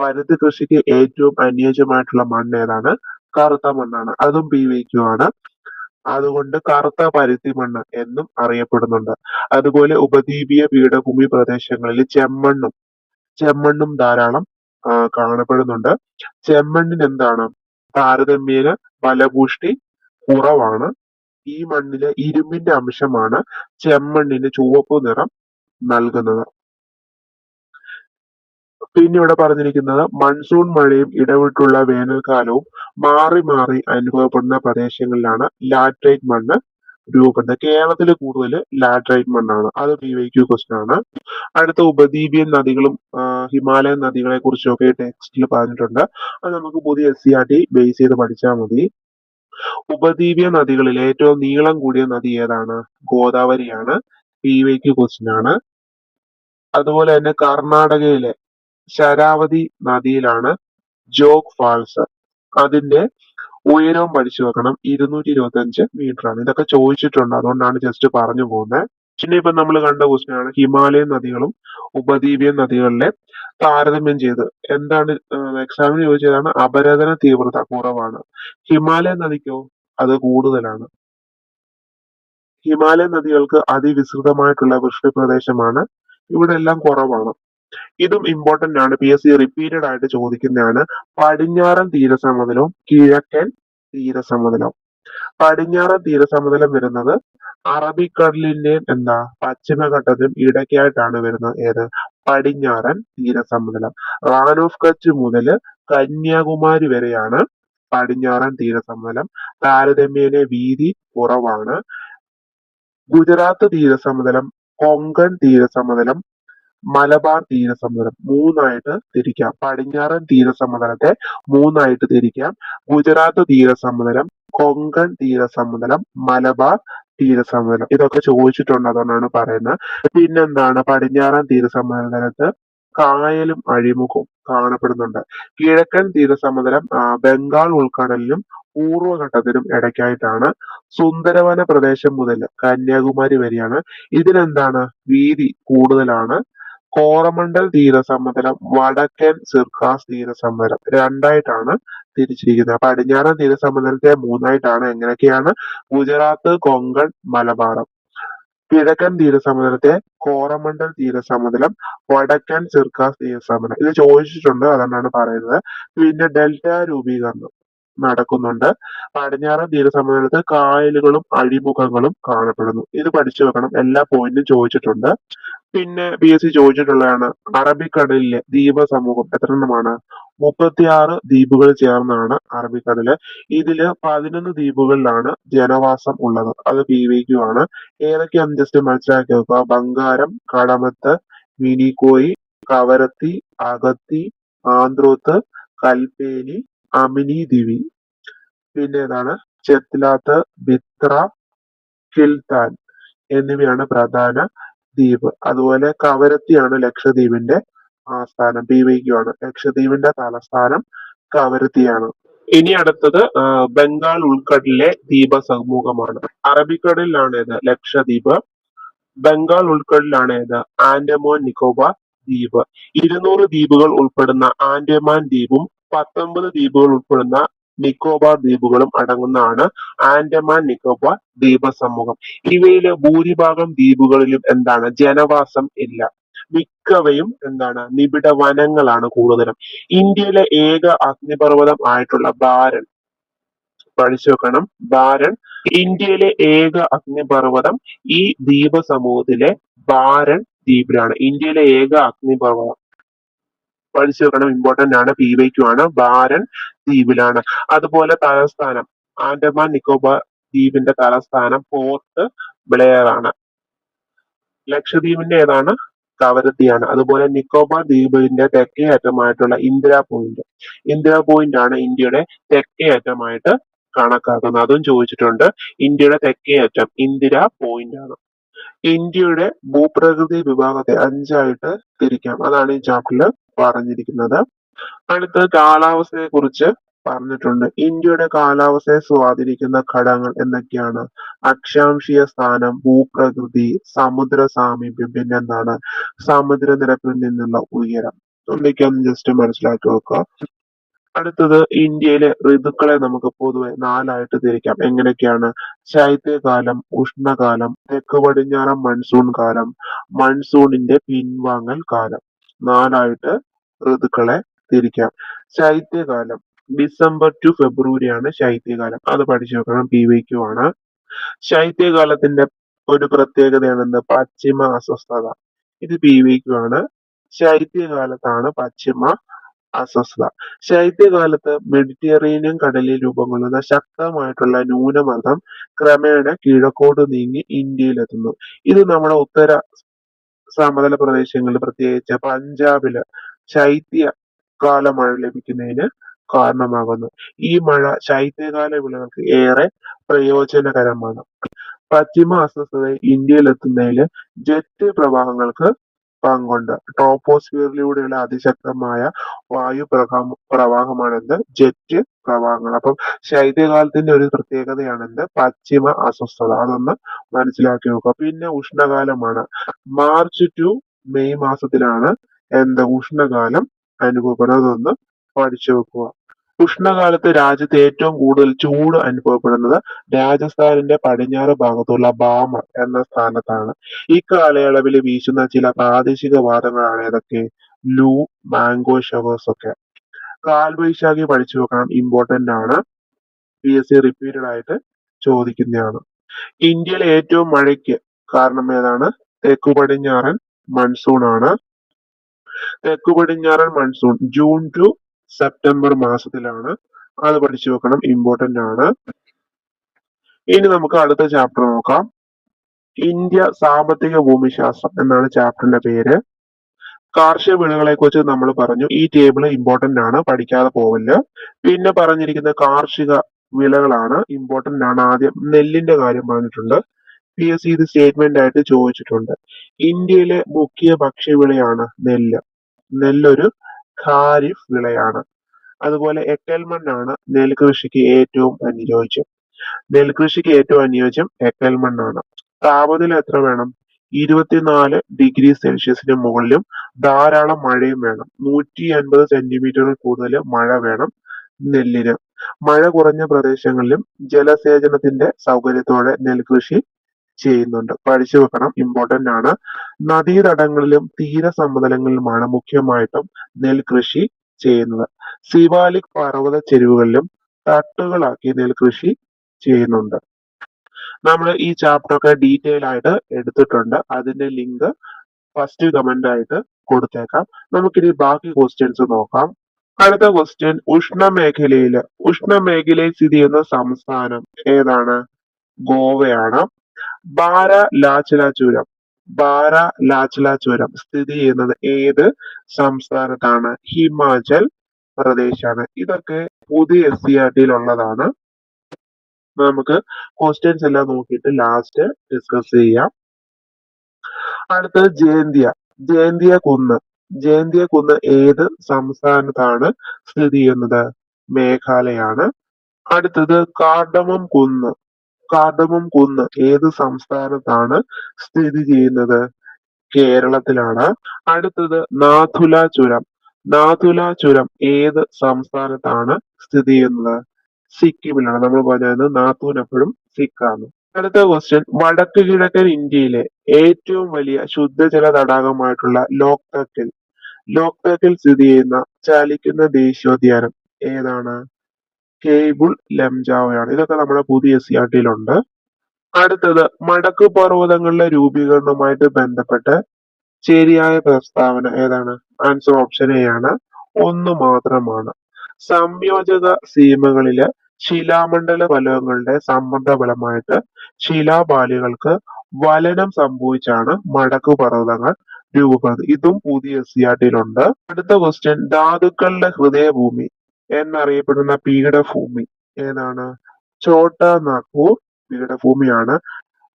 പരുത്തി കൃഷിക്ക് ഏറ്റവും അനുയോജ്യമായിട്ടുള്ള മണ്ണ് ഏതാണ്? കറുത്ത മണ്ണാണ്. അതും ആണ്. അതുകൊണ്ട് കറുത്ത പരുത്തി മണ്ണ് എന്നും അറിയപ്പെടുന്നുണ്ട്. അതുപോലെ ഉപദ്വീപീയ പീഠഭൂമി പ്രദേശങ്ങളിൽ ചെമ്മണ്ണും ധാരാളം കാണപ്പെടുന്നുണ്ട്. ചെമ്മണ്ണിന് എന്താണ്? താരതമ്യേന ഫലപുഷ്ടി കുറവാണ്. ഈ മണ്ണിലെ ഇരുമ്പിന്റെ അംശമാണ് ചെമ്മണ്ണിന് ചുവപ്പ് നിറം നൽകുന്നത്. പിന്നെ ഇവിടെ പറഞ്ഞിരിക്കുന്നത് മൺസൂൺ മഴയും ഇടവിട്ടുള്ള വേനൽക്കാലവും മാറി മാറി അനുഭവപ്പെടുന്ന പ്രദേശങ്ങളിലാണ് ലാറ്ററൈറ്റ് മണ്ണ് രൂപപ്പെടുന്നത്. കേരളത്തിൽ കൂടുതൽ ലാറ്ററൈറ്റ് മണ്ണാണ്. അത് ക്വസ്റ്റ്യൻ ആണ്. അടുത്ത ഉപദ്വീപിയൻ നദികളും ഹിമാലയൻ നദികളെ കുറിച്ചൊക്കെ ടെക്സ്റ്റിൽ പറഞ്ഞിട്ടുണ്ട്. അത് നമുക്ക് പുതിയ SCERT ബേസ് ചെയ്ത് പഠിച്ചാൽ മതി. ഉപദ്വീപീയ നദികളിൽ ഏറ്റവും നീളം കൂടിയ നദി ഏതാണ്? ഗോദാവരിയാണ്. ക്വസ്റ്റ്യൻ ആണ്. അതുപോലെ തന്നെ കർണാടകയിലെ ശരാവതി നദിയിലാണ് ജോഗ് ഫാൾസ്. അതിന്റെ ഉയരവും പഠിച്ചു വെക്കണം. 225 മീറ്റർ ആണ്. ഇതൊക്കെ ചോദിച്ചിട്ടുണ്ട്, അതുകൊണ്ടാണ് ജസ്റ്റ് പറഞ്ഞു പോകുന്നത്. പിന്നെ ഇപ്പൊ നമ്മൾ കണ്ട ക്വസ്റ്റ്യൻ ആണ് ഹിമാലയൻ നദികളും ഉപദ്വീപിയൻ നദികളിലെ താരതമ്യം ചെയ്ത് എന്താണ് എക്സാമിന് ചോദിച്ചതാണ്. അപരദന തീവ്രത കുറവാണ്. ഹിമാലയൻ നദിക്കോ? അത് കൂടുതലാണ്. ഹിമാലയൻ നദികൾക്ക് അതിവിസ്തൃതമായിട്ടുള്ള വൃഷ്ടിപ്രദേശമാണ്. ഇവിടെ എല്ലാം കുറവാണ്. ഇതും ഇമ്പോർട്ടന്റ് ആണ്. PSC റിപ്പീറ്റഡ് ആയിട്ട് ചോദിക്കുന്നതാണ്. പടിഞ്ഞാറൻ തീരസമതലവും കിഴക്കൻ തീരസമതലവും. പടിഞ്ഞാറൻ തീരസമതലം വരുന്നത് അറബിക്കടലിന്റെയും പശ്ചിമഘട്ടത്തിനും ഇടയ്ക്കായിട്ടാണ് വരുന്നത്. ഏത്? പടിഞ്ഞാറൻ തീരസമതലം. റാൻ ഓഫ് കച്ച് മുതൽ കന്യാകുമാരി വരെയാണ് പടിഞ്ഞാറൻ തീരസമതലം. താരതമ്യേന വീതി കുറവാണ്. ഗുജറാത്ത് തീരസമതലം, കൊങ്കൺ തീരസമതലം, മലബാർ തീരസമതലം മൂന്നായിട്ട് തിരിക്കാം. പടിഞ്ഞാറൻ തീരസമതലത്തെ മൂന്നായിട്ട് തിരിക്കാം. ഗുജറാത്ത് തീരസമതലം, കൊങ്കൺ തീരസമതലം, മലബാർ തീരസമതലം. ഇതൊക്കെ ചോദിച്ചിട്ടുണ്ട്, അതുകൊണ്ടാണ് പറയുന്നത്. പിന്നെന്താണ്? പടിഞ്ഞാറൻ തീരസമതലത്ത് കായലും അഴിമുഖവും കാണപ്പെടുന്നുണ്ട്. കിഴക്കൻ തീരസമതലം ബംഗാൾ ഉൾക്കടലിനും പൂർവ്വഘട്ടത്തിനും ഇടയ്ക്കായിട്ടാണ്. സുന്ദരവന പ്രദേശം മുതൽ കന്യാകുമാരി വരെയാണ്. ഇതിനെന്താണ്? വീതി കൂടുതലാണ്. കോറമണ്ടൽ തീരസമതലം, വടക്കൻ സിർക്കാസ് തീരസമതലം രണ്ടായിട്ടാണ് തിരിച്ചിരിക്കുന്നത്. പടിഞ്ഞാറൻ തീരസമതലത്തെ മൂന്നായിട്ടാണ്. എങ്ങനെയൊക്കെയാണ്? ഗുജറാത്ത്, കൊങ്കൺ, മലബാർ. കിഴക്കൻ തീരസമതലത്തെ കോറമണ്ടൽ തീരസമതലം, വടക്കൻ സിർക്കാസ് തീരസമതലം. ഇത് ചോദിച്ചിട്ടുണ്ട്, അതുകൊണ്ടാണ് പറയുന്നത്. പിന്നെ ഡെൽറ്റ രൂപീകരണം നടക്കുന്നുണ്ട്. പടിഞ്ഞാറൻ തീരസമതലത്ത് കായലുകളും അഴിമുഖങ്ങളും കാണപ്പെടുന്നു. ഇത് പഠിച്ചു വെക്കണം, എല്ലാ പോയിന്റും ചോദിച്ചിട്ടുണ്ട്. പിന്നെ PSC ചോദിച്ചിട്ടുള്ളതാണ് അറബിക്കടലിലെ ദ്വീപ സമൂഹം എത്ര എണ്ണമാണ്? 36 ദ്വീപുകൾ ചേർന്നാണ് അറബിക്കടല്. ഇതില് 11 ദ്വീപുകളിലാണ് ജനവാസം ഉള്ളത്. അത് PVQ ആണ്. ഏതൊക്കെയാന്ന് ജസ്റ്റ് മനസ്സിലാക്കി വെക്കുക. ബംഗാരം, കടമത്ത്, മിനിക്കോയി, കവരത്തി, അഗത്തി, ആന്ത്രോത്ത്, കൽപ്പേനി, അമിനി ദ്വീപി. പിന്നെ ഏതാണ്? ചെത്ലാത്ത്, ബിത്ര, കിൽത്താൻ എന്നിവയാണ് പ്രധാന ദ്വീപ്. അതുപോലെ കവരത്തിയാണ് ലക്ഷദ്വീപിന്റെ ആസ്ഥാനം. PVQ ആണ്. ലക്ഷദ്വീപിന്റെ തലസ്ഥാനം കവരത്തിയാണ്. ഇനി അടുത്തത് ബംഗാൾ ഉൾക്കടലിലെ ദ്വീപ സമൂഹമാണ്. അറബിക്കടലിലാണ് ഇത് ലക്ഷദ്വീപ്. ബംഗാൾ ഉൾക്കടലിലാണ് ഇത് ആൻഡമാൻ നിക്കോബാർ ദ്വീപ്. 200 ദ്വീപുകൾ ഉൾപ്പെടുന്ന ആൻഡമാൻ ദ്വീപും 19 ദ്വീപുകൾ ഉൾപ്പെടുന്ന നിക്കോബാർ ദ്വീപുകളും അടങ്ങുന്നതാണ് ആൻഡമാൻ നിക്കോബാർ ദ്വീപ സമൂഹം. ഇവയിലെ ഭൂരിഭാഗം ദ്വീപുകളിലും എന്താണ്? ജനവാസം ഇല്ല. മിക്കവയും എന്താണ്? നിബിഡ വനങ്ങളാണ് കൂടുതലും. ഇന്ത്യയിലെ ഏക അഗ്നിപർവ്വതം ആയിട്ടുള്ള ബാരൻ പഠിച്ചു വെക്കണം. ബാരൻ ഇന്ത്യയിലെ ഏക അഗ്നിപർവ്വതം ഈ ദ്വീപ സമൂഹത്തിലെ ബാരൻ ദ്വീപിലാണ്. ഇന്ത്യയിലെ ഏക അഗ്നിപർവ്വതം പഠിച്ചു വെക്കണം, ഇമ്പോർട്ടന്റ് ആണ്. PVQ ആണ്. ബാരൻ ദ്വീപിലാണ്. അതുപോലെ തലസ്ഥാനം ആൻഡമാൻ നിക്കോബാർ ദ്വീപിന്റെ തലസ്ഥാനം പോർട്ട് ബ്ലെയർ ആണ്. ലക്ഷദ്വീപിന്റെ ഏതാണ്? കവരത്തിയാണ്. അതുപോലെ നിക്കോബാർ ദ്വീപിന്റെ തെക്കേ അറ്റമായിട്ടുള്ള ഇന്ദിര പോയിന്റ്. ഇന്ദിര പോയിന്റ് ആണ് ഇന്ത്യയുടെ തെക്കേ അറ്റമായിട്ട് കണക്കാക്കുന്നത്. അതും ചോദിച്ചിട്ടുണ്ട്. ഇന്ത്യയുടെ തെക്കേ അറ്റം ഇന്ദിര പോയിന്റ് ആണ്. ഇന്ത്യയുടെ ഭൂപ്രകൃതി വിഭാഗത്തെ 5ആയിട്ട് തിരിക്കാം. അതാണ് ഈ ചാപ്റ്ററിൽ പറഞ്ഞിരിക്കുന്നത്. അടുത്ത കാലാവസ്ഥയെ കുറിച്ച് പറഞ്ഞിട്ടുണ്ട്. ഇന്ത്യയുടെ കാലാവസ്ഥയെ സ്വാധീനിക്കുന്ന ഘടകങ്ങൾ എന്തൊക്കെയാണ്? അക്ഷാംശീയ സ്ഥാനം, ഭൂപ്രകൃതി, സമുദ്ര സാമീപ്യം, പിന്നെന്താണ്? സമുദ്രനിരപ്പിൽ നിന്നുള്ള ഉയരം. എന്തൊക്കെയാന്ന് ജസ്റ്റ് മനസ്സിലാക്കി വെക്കുക. അടുത്തത് ഇന്ത്യയിലെ ഋതുക്കളെ നമുക്ക് പൊതുവെ 4ആയിട്ട് തിരിക്കാം. എങ്ങനെയൊക്കെയാണ്? ശൈത്യകാലം, ഉഷ്ണകാലം, തെക്ക് പടിഞ്ഞാറൻ മൺസൂൺ കാലം, മൺസൂണിന്റെ പിൻവാങ്ങൽ കാലം. 4ആയിട്ട് ഋതുക്കളെ തിരിക്കാം. ശൈത്യകാലം ഡിസംബർ ടു ഫെബ്രുവരി ആണ് ശൈത്യകാലം. അത് പഠിച്ചു വെക്കണം, PVQ ആണ്. ശൈത്യകാലത്തിന്റെ ഒരു പ്രത്യേകതയാണെന്ത്? പശ്ചിമ അസ്വസ്ഥത. ഇത് PVQ ആണ്. ശൈത്യകാലത്താണ് പശ്ചിമ അസ്വസ്ഥത. ശൈത്യകാലത്ത് മെഡിറ്ററേനിയൻ കടലിൽ രൂപം കൊള്ളുന്ന ശക്തമായിട്ടുള്ള ന്യൂനമർദ്ദം ക്രമേണ കിഴക്കോട്ട് നീങ്ങി ഇന്ത്യയിലെത്തുന്നു. ഇത് നമ്മുടെ ഉത്തര സമതല പ്രദേശങ്ങളിൽ, പ്രത്യേകിച്ച് പഞ്ചാബില് ശൈത്യകാല മഴ ലഭിക്കുന്നതിന് കാരണമാകുന്നു. ഈ മഴ ശൈത്യകാല വിളകൾക്ക് ഏറെ പ്രയോജനകരമാണ്. പശ്ചിമ അസ്വസ്ഥത ഇന്ത്യയിലെത്തുന്നതിൽ ജെറ്റ് പ്രവാഹങ്ങൾക്ക് പങ്കുണ്ട്. ട്രോപ്പോസ്ഫിയറിലൂടെയുള്ള അതിശക്തമായ വായു പ്രവാഹമാണെന്ത്? ജെറ്റ് പ്രവാഹങ്ങൾ. അപ്പം ശൈത്യകാലത്തിന്റെ ഒരു പ്രത്യേകതയാണെന്ത്? പശ്ചിമ അസ്വസ്ഥത. അതൊന്ന് മനസ്സിലാക്കി വെക്കുക. പിന്നെ ഉഷ്ണകാലമാണ്. മാർച്ച് ടു മെയ് മാസത്തിലാണ് ഉഷ്ണകാലം അനുഭവപ്പെടുന്നത്. അതൊന്ന് പഠിച്ചു വെക്കുക. ഉഷ്ണകാലത്ത് രാജ്യത്ത് ഏറ്റവും കൂടുതൽ ചൂട് അനുഭവപ്പെടുന്നത് രാജസ്ഥാനിന്റെ പടിഞ്ഞാറ് ഭാഗത്തുള്ള ബാമർ എന്ന സ്ഥാനത്താണ്. ഈ കാലയളവിൽ വീശുന്ന ചില പ്രാദേശിക വാദങ്ങളാണ് ഏതൊക്കെ? ലൂ, മാംഗോ ഷവേഴ്സ് ഒക്കെ. കാൽവൈശാഖി പഠിച്ചു വെക്കണം, ഇമ്പോർട്ടന്റ് ആണ്. PSC റിപ്പീറ്റഡ് ആയിട്ട് ചോദിക്കുന്നതാണ്. ഇന്ത്യയിലെ ഏറ്റവും മഴയ്ക്ക് കാരണം ഏതാണ്? തെക്കു പടിഞ്ഞാറൻ മൺസൂൺ ആണ്. തെക്കു പടിഞ്ഞാറൻ മൺസൂൺ ജൂൺ ടു സെപ്റ്റംബർ മാസത്തിലാണ്. അത് പഠിച്ചു വെക്കണം, ഇമ്പോർട്ടന്റ് ആണ്. ഇനി നമുക്ക് അടുത്ത ചാപ്റ്റർ നോക്കാം. ഇന്ത്യ സാമ്പത്തിക ഭൂമിശാസ്ത്രം എന്നാണ് ചാപ്റ്ററിന്റെ പേര്. കാർഷിക വിളകളെ കുറിച്ച് നമ്മൾ പറഞ്ഞു. ഈ ടേബിൾ ഇമ്പോർട്ടന്റ് ആണ്, പഠിക്കാതെ പോവല്ല്. പിന്നെ പറഞ്ഞിരിക്കുന്ന കാർഷിക വിളകളാണ്, ഇമ്പോർട്ടന്റ് ആണ്. ആദ്യം നെല്ലിന്റെ കാര്യം പറഞ്ഞിട്ടുണ്ട്. PSC ഇത് സ്റ്റേറ്റ്മെന്റ് ആയിട്ട് ചോദിച്ചിട്ടുണ്ട്. ഇന്ത്യയിലെ മുഖ്യ ഭക്ഷ്യവിളയാണ് നെല്ല്. നെല്ലൊരു ഖാരിഫ് വിളയാണ്. അതുപോലെ എക്കൽ മണ്ണാണ് നെൽകൃഷിക്ക് ഏറ്റവും അനുയോജ്യം. നെൽകൃഷിക്ക് ഏറ്റവും അനുയോജ്യം എക്കൽ മണ്ണാണ്. താപനില എത്ര വേണം? 24°C മുകളിലും ധാരാളം മഴയും വേണം. 150 സെന്റിമീറ്ററിൽ കൂടുതൽ മഴ വേണം നെല്ലിന്. മഴ കുറഞ്ഞ പ്രദേശങ്ങളിലും ജലസേചനത്തിന്റെ സൗകര്യത്തോടെ നെൽകൃഷി ചെയ്യുന്നുണ്ട്. പഠിച്ചു വെക്കണം, ഇമ്പോർട്ടന്റ് ആണ്. നദീതടങ്ങളിലും തീരസമതലങ്ങളിലുമാണ് മുഖ്യമായിട്ടും നെൽകൃഷി ചെയ്യുന്നത്. സിവാലിക് പർവ്വത ചെരുവുകളിലും തട്ടുകളാക്കി നെൽകൃഷി ചെയ്യുന്നുണ്ട്. നമ്മൾ ഈ ചാപ്റ്റർ ഒക്കെ ഡീറ്റെയിൽ ആയിട്ട് എടുത്തിട്ടുണ്ട്. അതിന്റെ ലിങ്ക് ഫസ്റ്റ് കമന്റ് ആയിട്ട് കൊടുത്തേക്കാം. നമുക്കിനി ബാക്കി ക്വസ്റ്റ്യൻസ് നോക്കാം. അടുത്ത ക്വസ്റ്റ്യൻ, ഉഷ്ണമേഖലയിൽ സ്ഥിതി ചെയ്യുന്ന സംസ്ഥാനം ഏതാണ്? ഗോവയാണ്. ബാരാലാച്ചല ചുരം സ്ഥിതി ചെയ്യുന്നത് ഏത് സംസ്ഥാനത്താണ്? ഹിമാചൽ പ്രദേശാണ്. ഇതൊക്കെ പുതിയ SCERT ഉള്ളതാണ്. നമുക്ക് ക്വസ്റ്റ്യൻസ് എല്ലാം നോക്കിയിട്ട് ലാസ്റ്റ് ഡിസ്കസ് ചെയ്യാം. അടുത്തത് ജയന്തിയ കുന്ന് ഏത് സംസ്ഥാനത്താണ് സ്ഥിതി ചെയ്യുന്നത്? മേഘാലയാണ്. അടുത്തത് കാർഡമം കുന്ന് ഏത് സംസ്ഥാനത്താണ് സ്ഥിതി ചെയ്യുന്നത്? കേരളത്തിലാണ്. അടുത്തത് നാഥുല ചുരം ഏത് സംസ്ഥാനത്താണ് സ്ഥിതി ചെയ്യുന്നത്? സിക്കിമിലാണ്. നമ്മൾ പറഞ്ഞത് നാഥൂൻ എപ്പോഴും സിക്കാണ്. അടുത്ത ക്വസ്റ്റ്യൻ, വടക്ക് കിഴക്കൻ ഇന്ത്യയിലെ ഏറ്റവും വലിയ ശുദ്ധജല തടാകമായിട്ടുള്ള ലോക്തക്കിൽ സ്ഥിതി ചെയ്യുന്ന ചലിക്കുന്ന ദേശീയോദ്യാനം ഏതാണ്? കേബിൾ ലംജാവോയാണ്. ഇതൊക്കെ നമ്മുടെ പുതിയ SCERT ഉണ്ട്. അടുത്തത്, മടക്ക് പർവ്വതങ്ങളുടെ രൂപീകരണവുമായിട്ട് ബന്ധപ്പെട്ട് ശരിയായ പ്രസ്താവന ഏതാണ്? ആൻസർ ഓപ്ഷൻ എ ആണ്, ഒന്ന് മാത്രമാണ്. സംയോജക സീമകളിലെ ശിലാമണ്ഡല ഫലകങ്ങളുടെ സമ്മർദ്ദ ഫലമായിട്ട് ശിലാപാളികൾക്ക് വലനം സംഭവിച്ചാണ് മടക്കു പർവ്വതങ്ങൾ രൂപപ്പെടുന്നത്. ഇതും പുതിയ SCERT ഉണ്ട്. അടുത്ത ക്വസ്റ്റ്യൻ, ധാതുക്കളുടെ ഹൃദയഭൂമി എന്നറിയപ്പെടുന്ന പീഠഭൂമി ഏതാണ്? ഛോട്ടാ നാഗ്പൂർ പീഠഭൂമിയാണ്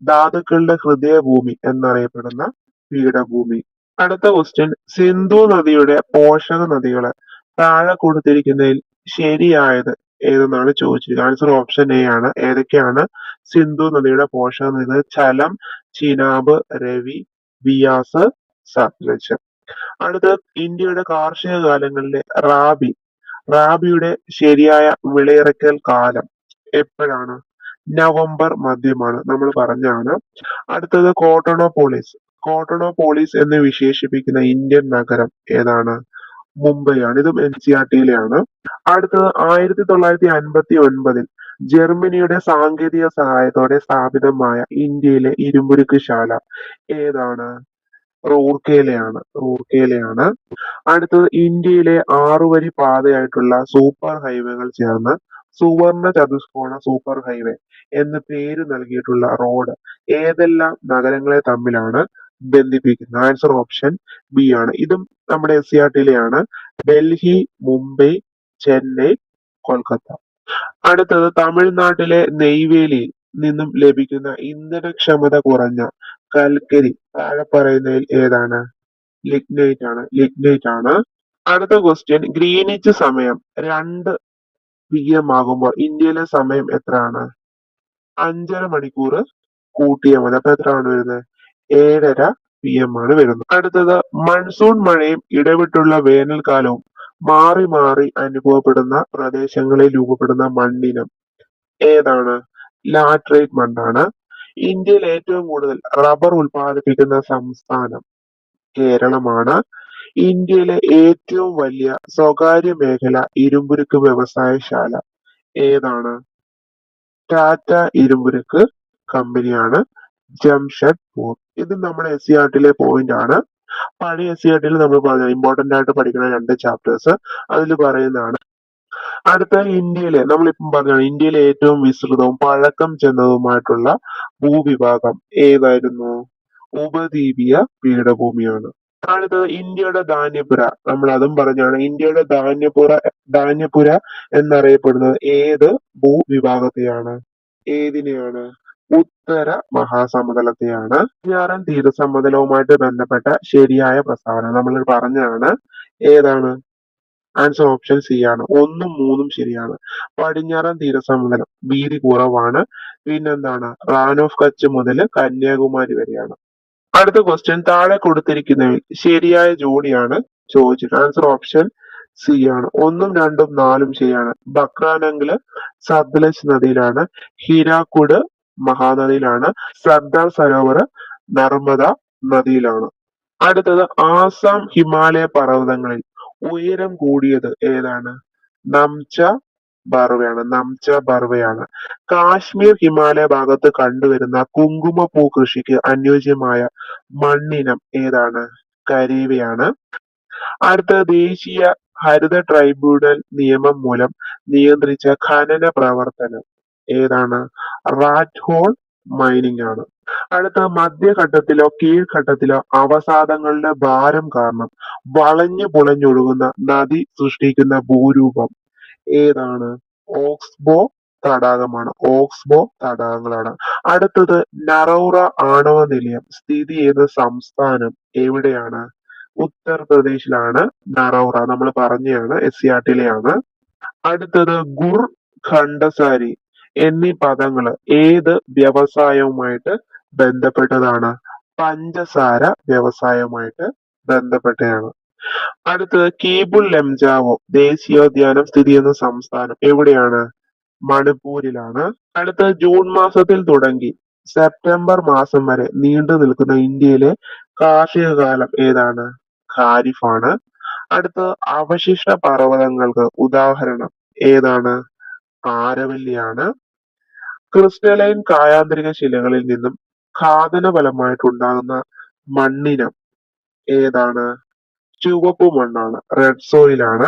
ധാതുക്കളുടെ ഹൃദയഭൂമി എന്നറിയപ്പെടുന്ന പീഠഭൂമി. അടുത്ത ക്വസ്റ്റ്യൻ, സിന്ധു നദിയുടെ പോഷക നദികള് താഴെ കൊടുത്തിരിക്കുന്നതിൽ ശരിയായത് ഏതെന്നാണ് ചോദിച്ചിരിക്കുന്നത്. ആൻസർ ഓപ്ഷൻ എ ആണ്. ഏതൊക്കെയാണ് സിന്ധു നദിയുടെ പോഷക നദികൾ? ചലം, ചിനാബ്, രവി, ബിയാസ്, സത്ലജ്. അടുത്തത്, ഇന്ത്യയുടെ കാർഷിക കാലങ്ങളിലെ റാബിയുടെ ശരിയായ വിളയിറക്കൽ കാലം എപ്പോഴാണ്? നവംബർ മധ്യമാണ്, നമ്മൾ പറഞ്ഞാണ്. അടുത്തത്, കോട്ടോണോപോളിസ് എന്ന് വിശേഷിപ്പിക്കുന്ന ഇന്ത്യൻ നഗരം ഏതാണ്? മുംബൈയാണ്. ഇതും NCERT യിലെയാണ്. അടുത്തത്, 1959 ജർമ്മനിയുടെ സാങ്കേതിക സഹായത്തോടെ സ്ഥാപിതമായ ഇന്ത്യയിലെ ഇരുമ്പുരുക്ക് ശാല ഏതാണ്? റൂർക്കേലയാണ്. അടുത്തത്, ഇന്ത്യയിലെ 6 വരി പാതയായിട്ടുള്ള സൂപ്പർ ഹൈവേകൾ ചേർന്ന് സുവർണ ചതുഷ്കോണ സൂപ്പർ ഹൈവേ എന്ന് പേര് നൽകിയിട്ടുള്ള റോഡ് ഏതെല്ലാം നഗരങ്ങളെ തമ്മിലാണ് ബന്ധിപ്പിക്കുന്നത്? ആൻസർ ഓപ്ഷൻ ബി ആണ്. ഇതും നമ്മുടെ SCERT യിലെയാണ്. ഡൽഹി, മുംബൈ, ചെന്നൈ, കൊൽക്കത്ത. അടുത്തത്, തമിഴ്നാട്ടിലെ നെയ്വേലിയിൽ നിന്നും ലഭിക്കുന്ന ഇന്ധനക്ഷമത കുറഞ്ഞ കൽക്കരി താഴെ പറയുന്നതിൽ ഏതാണ്? ലിഗ്നൈറ്റ് ആണ്. അടുത്ത ക്വസ്റ്റ്യൻ, ഗ്രീനിച്ച് സമയം 2 PM ആകുമ്പോൾ ഇന്ത്യയിലെ സമയം എത്രയാണ്? 5.5 മണിക്കൂർ കൂട്ടിയാൽ മതി. അപ്പൊ എത്രയാണ് വരുന്നത്? 7.5 PM ആണ് വരുന്നത്. അടുത്തത്, മൺസൂൺ മഴയും ഇടവിട്ടുള്ള വേനൽക്കാലവും മാറി മാറി അനുഭവപ്പെടുന്ന പ്രദേശങ്ങളിൽ രൂപപ്പെടുന്ന മണ്ണിനം ഏതാണ്? ലാറ്ററൈറ്റ് മണ്ണാണ്. ഇന്ത്യയിൽ ഏറ്റവും കൂടുതൽ റബ്ബർ ഉൽപ്പാദിപ്പിക്കുന്ന സംസ്ഥാനം കേരളമാണ്. ഇന്ത്യയിലെ ഏറ്റവും വലിയ സ്വകാര്യ മേഖല ഇരുമ്പുരുക്ക് വ്യവസായശാല ഏതാണ്? ടാറ്റ ഇരുമ്പുരുക്ക് കമ്പനിയാണ്, ജംഷഡ്പൂർ. ഇത് നമ്മുടെ SCERT പോയിന്റ് ആണ്. പഴയ SCERT നമ്മൾ പറഞ്ഞ ഇമ്പോർട്ടന്റ് ആയിട്ട് പഠിക്കുന്ന 2 ചാപ്റ്റേഴ്സ് അതിൽ പറയുന്നതാണ്. അടുത്ത, നമ്മളിപ്പം പറഞ്ഞാണ് ഇന്ത്യയിലെ ഏറ്റവും വിസ്തൃതവും പഴക്കം ചെന്നതുമായിട്ടുള്ള ഭൂവിഭാഗം ഏതായിരുന്നു? ഉപദ്വീപീയ പീഠഭൂമിയാണ്. അടുത്തത്, ഇന്ത്യയുടെ ധാന്യപ്പുര. നമ്മൾ അതും പറഞ്ഞാണ്. ഇന്ത്യയുടെ ധാന്യപ്പുര എന്നറിയപ്പെടുന്നത് ഏത് ഭൂവിഭാഗത്തെയാണ്? ഏതിനെയാണ്? ഉത്തര മഹാസമതലത്തെയാണ്. പടിഞ്ഞാറൻ തീരസമതലവുമായിട്ട് ബന്ധപ്പെട്ട ശരിയായ പ്രസ്താവന നമ്മൾ പറഞ്ഞാണ്. ഏതാണ്? ആൻസർ ഓപ്ഷൻ സി ആണ്. 1ഉം 3ഉം ശരിയാണ്. പടിഞ്ഞാറൻ തീരസമതലം വീതി കുറവാണ്. പിന്നെന്താണ്? റാൻ ഓഫ് കച്ച് മുതൽ കന്യാകുമാരി വരെയാണ്. അടുത്ത ക്വസ്റ്റ്യൻ താഴെ കൊടുത്തിരിക്കുന്നവയിൽ ശരിയായ ജോഡിയാണ് ചോദിച്ചത്. ആൻസർ ഓപ്ഷൻ സി ആണ്. ഒന്നും രണ്ടും നാലും ശരിയാണ്. ബക്രാനങ്കില് സത്ലജ് നദിയിലാണ്. ഹിരാക്കുഡ് മഹാനദിയിലാണ്. സർദാർ സരോവർ നർമ്മദ നദിയിലാണ്. അടുത്തത് ആസാം ഹിമാലയ പർവ്വതങ്ങളിൽ ഉയരം കൂടിയത് ഏതാണ്? നംച ബർവയാണ്. നംച ബർവയാണ്. കാശ്മീർ ഹിമാലയ ഭാഗത്ത് കണ്ടുവരുന്ന കുങ്കുമപ്പൂ കൃഷിക്ക് അനുയോജ്യമായ മണ്ണിനം ഏതാണ്? കരീവയാണ്. അടുത്ത ദേശീയ ഹരിത ട്രൈബ്യൂണൽ നിയമം മൂലം നിയന്ത്രിച്ച ഖനന പ്രവർത്തനം ഏതാണ്? റാറ്റ് ഹോൾ മൈനിങ് ആണ്. അടുത്ത മധ്യഘട്ടത്തിലോ കീഴ്ഘട്ടത്തിലോ അവസാദങ്ങളുടെ ഭാരം കാരണം വളഞ്ഞു പുളഞ്ഞൊഴുകുന്ന നദി സൃഷ്ടിക്കുന്ന ഭൂരൂപം ഏതാണ്? ഓക്സ്ബോ തടാകമാണ്. ഓക്സ്ബോ തടാകങ്ങളാണ്. അടുത്തത് നറൗറ ആണവ നിലയം സ്ഥിതി ചെയ്യുന്ന സംസ്ഥാനം എവിടെയാണ്? ഉത്തർപ്രദേശിലാണ് നറൗറ. നമ്മൾ പറഞ്ഞതാണ്, SCRT-യിലെയാണ്. അടുത്തത് ഗുർ ഖണ്ഡസാരി എന്നീ പദങ്ങള് ഏത് വ്യവസായവുമായിട്ട് ബന്ധപ്പെട്ടതാണ്? പഞ്ചസാര വ്യവസായവുമായിട്ട് ബന്ധപ്പെട്ടതാണ്. അടുത്തത് കേബിൾ ലംജാവോ ദേശീയോദ്യാനം സ്ഥിതി ചെയ്യുന്ന സംസ്ഥാനം എവിടെയാണ്? മണിപ്പൂരിലാണ്. അടുത്തത് ജൂൺ മാസത്തിൽ തുടങ്ങി സെപ്റ്റംബർ മാസം വരെ നീണ്ടു നിൽക്കുന്ന ഇന്ത്യയിലെ കാർഷിക കാലം ഏതാണ്? ഖാരിഫാണ്. അടുത്തത് അവശിഷ്ട പർവ്വതങ്ങൾക്ക് ഉദാഹരണം ഏതാണ്? ആരവല്ലിയാണ്. ക്രിസ്റ്റലൈൻ കായാന്തരിക ശിലകളിൽ നിന്നും ഖാദന ഫലമായിട്ടുണ്ടാകുന്ന മണ്ണിനം ഏതാണ്? ചുവപ്പ് മണ്ണാണ്. റെഡ് സോയിൽ ആണ്.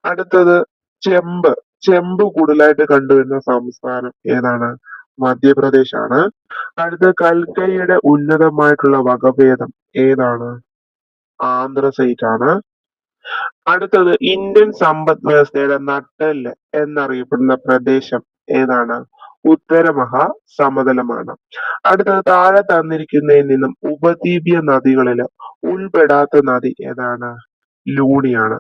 അടുത്തത് ചെമ്പ്. ചെമ്പ് കൂടുതലായിട്ട് കണ്ടുവരുന്ന സംസ്ഥാനം ഏതാണ്? മധ്യപ്രദേശ് ആണ്. അടുത്ത കൽക്കരിയുടെ ഉന്നതമായിട്ടുള്ള വകഭേദം ഏതാണ്? ആന്ത്രസൈറ്റ് ആണ്. അടുത്തത് ഇന്ത്യൻ സമ്പദ് വ്യവസ്ഥയുടെ നട്ടെല്ല് എന്നറിയപ്പെടുന്ന പ്രദേശം ഏതാണ്? ഉത്തര മഹാസമതലമാണ്. അടുത്തത് താഴെ തന്നിരിക്കുന്നതിൽ നിന്നും ഉപദ്വീപീയ നദികളില് ഉൾപ്പെടാത്ത നദി ഏതാണ്? ലൂണിയാണ്.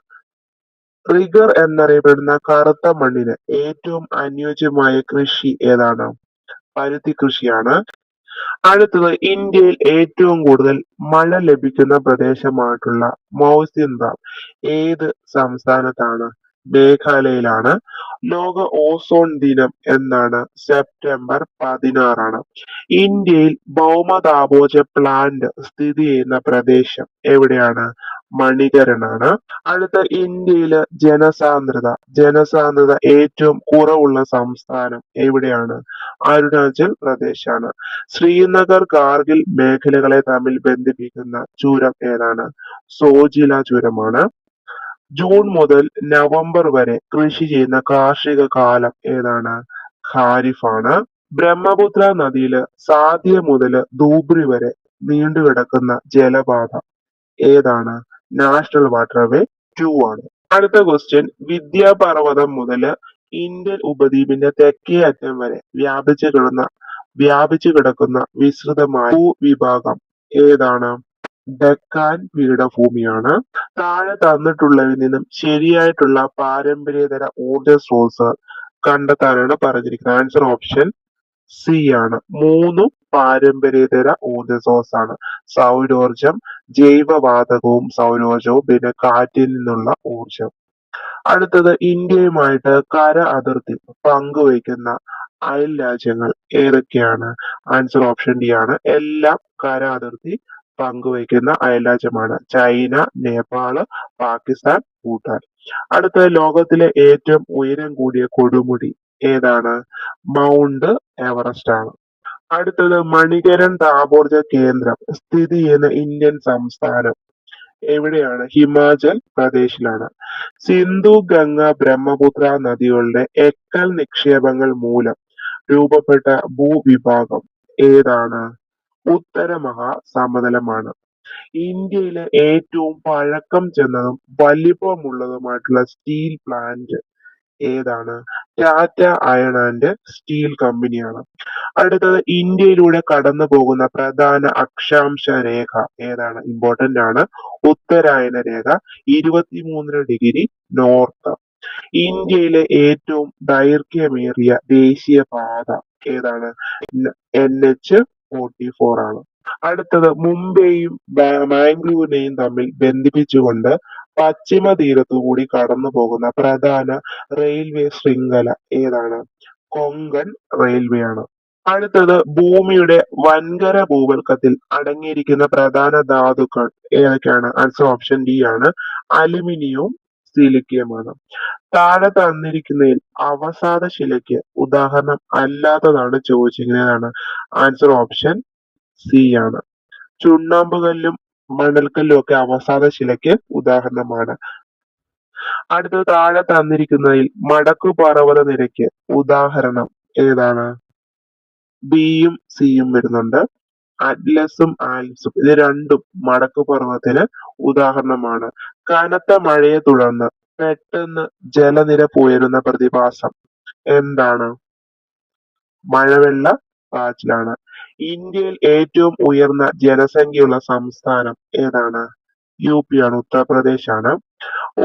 റിഗർ എന്നറിയപ്പെടുന്ന കറുത്ത മണ്ണിന് ഏറ്റവും അനുയോജ്യമായ കൃഷി ഏതാണ്? പരുത്തി കൃഷിയാണ്. അടുത്തത് ഇന്ത്യയിൽ ഏറ്റവും കൂടുതൽ മഴ ലഭിക്കുന്ന പ്രദേശമായിട്ടുള്ള മൗസിൻറാം ഏത് സംസ്ഥാനത്താണ്? മേഘാലയയിലാണ്. ലോക ഓസോൺ ദിനം എന്നാണ്? സെപ്റ്റംബർ 16 ഇന്ത്യയിൽ ഭൗമതാപോജ പ്ലാന്റ് സ്ഥിതി ചെയ്യുന്ന പ്രദേശം എവിടെയാണ്? മണികരനാണ്. അടുത്ത ഇന്ത്യയില് ജനസാന്ദ്രത ഏറ്റവും കുറവുള്ള സംസ്ഥാനം എവിടെയാണ്? അരുണാചൽ പ്രദേശാണ്. ശ്രീനഗർ കാർഗിൽ മേഖലകളെ തമ്മിൽ ബന്ധിപ്പിക്കുന്ന ചുരം ഏതാണ്? സോജില ചുരമാണ്. ജൂൺ മുതൽ നവംബർ വരെ കൃഷി ചെയ്യുന്ന കാർഷിക കാലം ഏതാണ്? ഖാരിഫാണ്. ബ്രഹ്മപുത്ര നദിയില് സാധ്യ മുതൽ ധൂബ്രി വരെ നീണ്ടുകിടക്കുന്ന ജലപാത ഏതാണ്? നാഷണൽ വാട്ടർവേ 2 ആണ്. അടുത്ത ക്വസ്റ്റ്യൻ വിദ്യാപർവ്വതം മുതല് ഇന്ത്യൻ ഉപദ്വീപിന്റെ തെക്കേ അറ്റം വരെ വ്യാപിച്ചു കിടക്കുന്ന വിസ്തൃതമായ ഭൂവിഭാഗം ഏതാണ്? ഡെക്കാൻ പീഠഭൂമിയാണ്. താഴെ തന്നിട്ടുള്ളതിൽ നിന്നും ശരിയായിട്ടുള്ള പാരമ്പര്യേതര ഊർജ സ്രോതസ്സുകൾ കണ്ടെത്താനാണ് പറഞ്ഞിരിക്കുന്നത്. ആൻസർ ഓപ്ഷൻ സി ആണ്. മൂന്നും പാരമ്പര്യേതര ഊർജ സ്രോതസ്സാണ്. സൗരോർജം, ജൈവവാതകവും സൗരോർജവും, പിന്നെ കാറ്റിൽ നിന്നുള്ള ഊർജം. അടുത്തത് ഇന്ത്യയുമായിട്ട് കര അതിർത്തി പങ്കുവയ്ക്കുന്ന അയൽ രാജ്യങ്ങൾ ഏതൊക്കെയാണ്? ആൻസർ ഓപ്ഷൻ ഡി ആണ്. എല്ലാം കര അതിർത്തി പങ്കുവയ്ക്കുന്ന അയൽ രാജ്യമാണ്. ചൈന, നേപ്പാള്, പാകിസ്ഥാൻ, ഭൂട്ടാൻ. അടുത്ത ലോകത്തിലെ ഏറ്റവും ഉയരം കൂടിയ കൊടുമുടി ഏതാണ്? മൗണ്ട് എവറസ്റ്റ് ആണ്. അടുത്തത് മണികരൻ താപോർജ കേന്ദ്രം സ്ഥിതി ചെയ്യുന്ന ഇന്ത്യൻ സംസ്ഥാനം എവിടെയാണ്? ഹിമാചൽ പ്രദേശിലാണ്. സിന്ധു, ഗംഗ, ബ്രഹ്മപുത്ര നദികളുടെ എക്കൽ നിക്ഷേപങ്ങൾ മൂലം രൂപപ്പെട്ട ഭൂവിഭാഗം ഏതാണ്? ഉത്തര മഹാസമതലമാണ്. ഇന്ത്യയിലെ ഏറ്റവും പഴക്കം ചെന്നതും വലിപ്പമുള്ളതുമായിട്ടുള്ള സ്റ്റീൽ പ്ലാന്റ് ഏതാണ്? ടാറ്റ അയൺ ആൻഡ് സ്റ്റീൽ കമ്പനിയാണ്. അടുത്തത് ഇന്ത്യയിലൂടെ കടന്നു പോകുന്ന പ്രധാന അക്ഷാംശ രേഖ ഏതാണ്? ഇമ്പോർട്ടന്റ് ആണ്. ഉത്തരായന രേഖ 23° നോർത്ത്. ഇന്ത്യയിലെ ഏറ്റവും ദൈർഘ്യമേറിയ ദേശീയപാത ഏതാണ്? NH-44 ആണ്. അടുത്തത് മുംബൈയും മാംഗ്ലൂരിനെയും തമ്മിൽ ബന്ധിപ്പിച്ചുകൊണ്ട് പശ്ചിമ തീരത്തുകൂടി കടന്നു പോകുന്ന പ്രധാന റെയിൽവേ ശൃംഖല ഏതാണ്? കൊങ്കൺ റെയിൽവേ ആണ്. അടുത്തത് ഭൂമിയുടെ വൻകര ഭൂവൽക്കത്തിൽ അടങ്ങിയിരിക്കുന്ന പ്രധാന ധാതുക്കൾ ഏതൊക്കെയാണ്? ആൻസർ ഓപ്ഷൻ ഡി ആണ്. അലുമിനിയവും സിലിക്കയുമാണ്. താഴെ തന്നിരിക്കുന്നതിൽ അവസാദ ശിലയ്ക്ക് ഉദാഹരണം അല്ലാത്തതാണ് ചോദിച്ചിരിക്കുന്നതാണ്. ആൻസർ ഓപ്ഷൻ സി ആണ്. ചുണ്ണാമ്പുകല്ലും മണൽക്കല്ലും ഒക്കെ അവസാദ ശിലയ്ക്ക് ഉദാഹരണമാണ്. അടുത്തത് താഴെ തന്നിരിക്കുന്നതിൽ മടക്കു പർവ്വത നിരയ്ക്ക് ഉദാഹരണം ഏതാണ്? ബിയും സിയും വരുന്നുണ്ട്. അറ്റ്ലസും ആൽപ്സും ഇത് രണ്ടും മടക്കു പർവ്വതത്തിന് ഉദാഹരണമാണ്. കനത്ത മഴയെ തുടർന്ന് പെട്ടെന്ന് ജലനിരപ്പ് ഉയരുന്ന പ്രതിഭാസം എന്താണ്? മഴവെള്ള പാച്ചിലാണ്. ഇന്ത്യയിൽ ഏറ്റവും ഉയർന്ന ജനസംഖ്യയുള്ള സംസ്ഥാനം ഏതാണ്? യു പി ആണ്, ഉത്തർപ്രദേശ് ആണ്.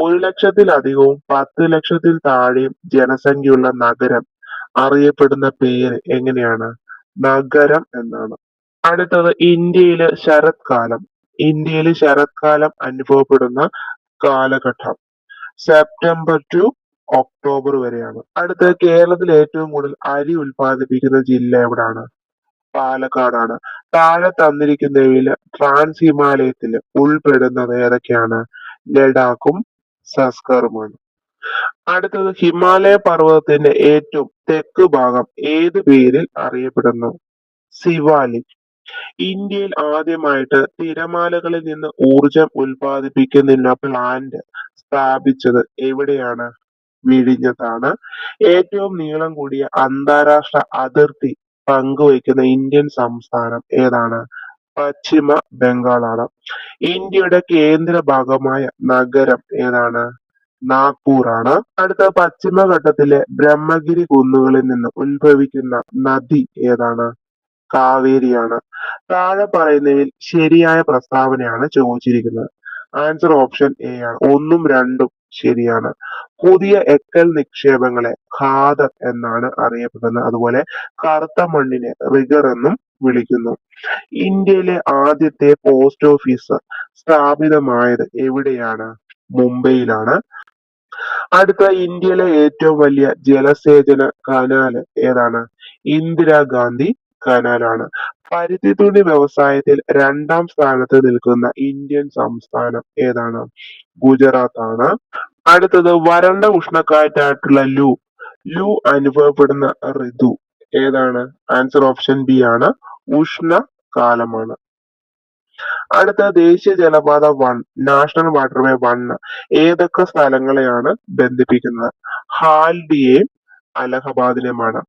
1,00,000-ലധികവും 10 ലക്ഷത്തിൽ താഴെയും ജനസംഖ്യയുള്ള നഗരം അറിയപ്പെടുന്ന പേര് എങ്ങനെയാണ്? നഗരം എന്നാണ്. അടുത്തത് ഇന്ത്യയില് ശരത്കാലം അനുഭവപ്പെടുന്ന കാലഘട്ടം സെപ്റ്റംബർ ടു ഒക്ടോബർ വരെയാണ്. അടുത്തത് കേരളത്തിൽ ഏറ്റവും കൂടുതൽ അരി ഉൽപ്പാദിപ്പിക്കുന്ന ജില്ല എവിടാണ്? പാലക്കാടാണ്. താഴെ തന്നിരിക്കുന്നവയില് ട്രാൻസ് ഹിമാലയത്തിൽ ഉൾപ്പെടുന്നത് ഏതൊക്കെയാണ്? ലഡാക്കും സസ്കറുമാണ്. അടുത്തത് ഹിമാലയ പർവ്വതത്തിന്റെ ഏറ്റവും തെക്ക് ഭാഗം ഏത് പേരിൽ അറിയപ്പെടുന്നു? സിവാലിക്. ഇന്ത്യയിൽ ആദ്യമായിട്ട് തിരമാലകളിൽ നിന്ന് ഊർജം ഉൽപ്പാദിപ്പിക്കുന്നതിനുള്ള പ്ലാന്റ് സ്ഥാപിച്ചത് എവിടെയാണ്? വിഴിഞ്ഞത്താണ്. ഏറ്റവും നീളം കൂടിയ അന്താരാഷ്ട്ര അതിർത്തി പങ്കുവയ്ക്കുന്ന ഇന്ത്യൻ സംസ്ഥാനം ഏതാണ്? പശ്ചിമ ബംഗാളാണ്. ഇന്ത്യയുടെ കേന്ദ്ര ഭാഗമായ നഗരം ഏതാണ്? നാഗ്പൂർ ആണ്. അടുത്ത പശ്ചിമഘട്ടത്തിലെ ബ്രഹ്മഗിരി കുന്നുകളിൽ നിന്ന് ഉത്ഭവിക്കുന്ന നദി ഏതാണ്? കാവേരിയാണ്. താഴെ പറയുന്നതിൽ ശരിയായ പ്രസ്താവനയാണ് ചോദിച്ചിരിക്കുന്നത്. ആൻസർ ഓപ്ഷൻ എ ആണ്. 1ഉം 2ഉം ശരിയാണ്. പുതിയ എക്കൽ നിക്ഷേപങ്ങളെ ഖാദർ എന്നാണ് അറിയപ്പെടുന്നത്. അതുപോലെ കറുത്ത മണ്ണിനെ റിഗർ എന്നും വിളിക്കുന്നു. ഇന്ത്യയിലെ ആദ്യത്തെ പോസ്റ്റ് ഓഫീസ് സ്ഥാപിതമായത് എവിടെയാണ്? മുംബൈയിലാണ്. അടുത്ത ഇന്ത്യയിലെ ഏറ്റവും വലിയ ജലസേചന കനാല് ഏതാണ്? ഇന്ദിരാഗാന്ധി കനാലാണ്. പരുത്തിത്തുണി വ്യവസായത്തിൽ 2ാം സ്ഥാനത്ത് നിൽക്കുന്ന ഇന്ത്യൻ സംസ്ഥാനം ഏതാണ്? ഗുജറാത്ത് ആണ്. അടുത്തത് വരണ്ട ഉഷ്ണക്കാറ്റായിട്ടുള്ള ലൂ അനുഭവപ്പെടുന്ന ഋതു ഏതാണ്? ആൻസർ ഓപ്ഷൻ ബി ആണ്. ഉഷ്ണകാലമാണ്. അടുത്ത ദേശീയ ജലപാത 1 നാഷണൽ വാട്ടർവേ 1 ഏതൊക്കെ സ്ഥലങ്ങളെയാണ് ബന്ധിപ്പിക്കുന്നത്? ഹാൽഡിയെയും അലഹബാദിനെയുമാണ്.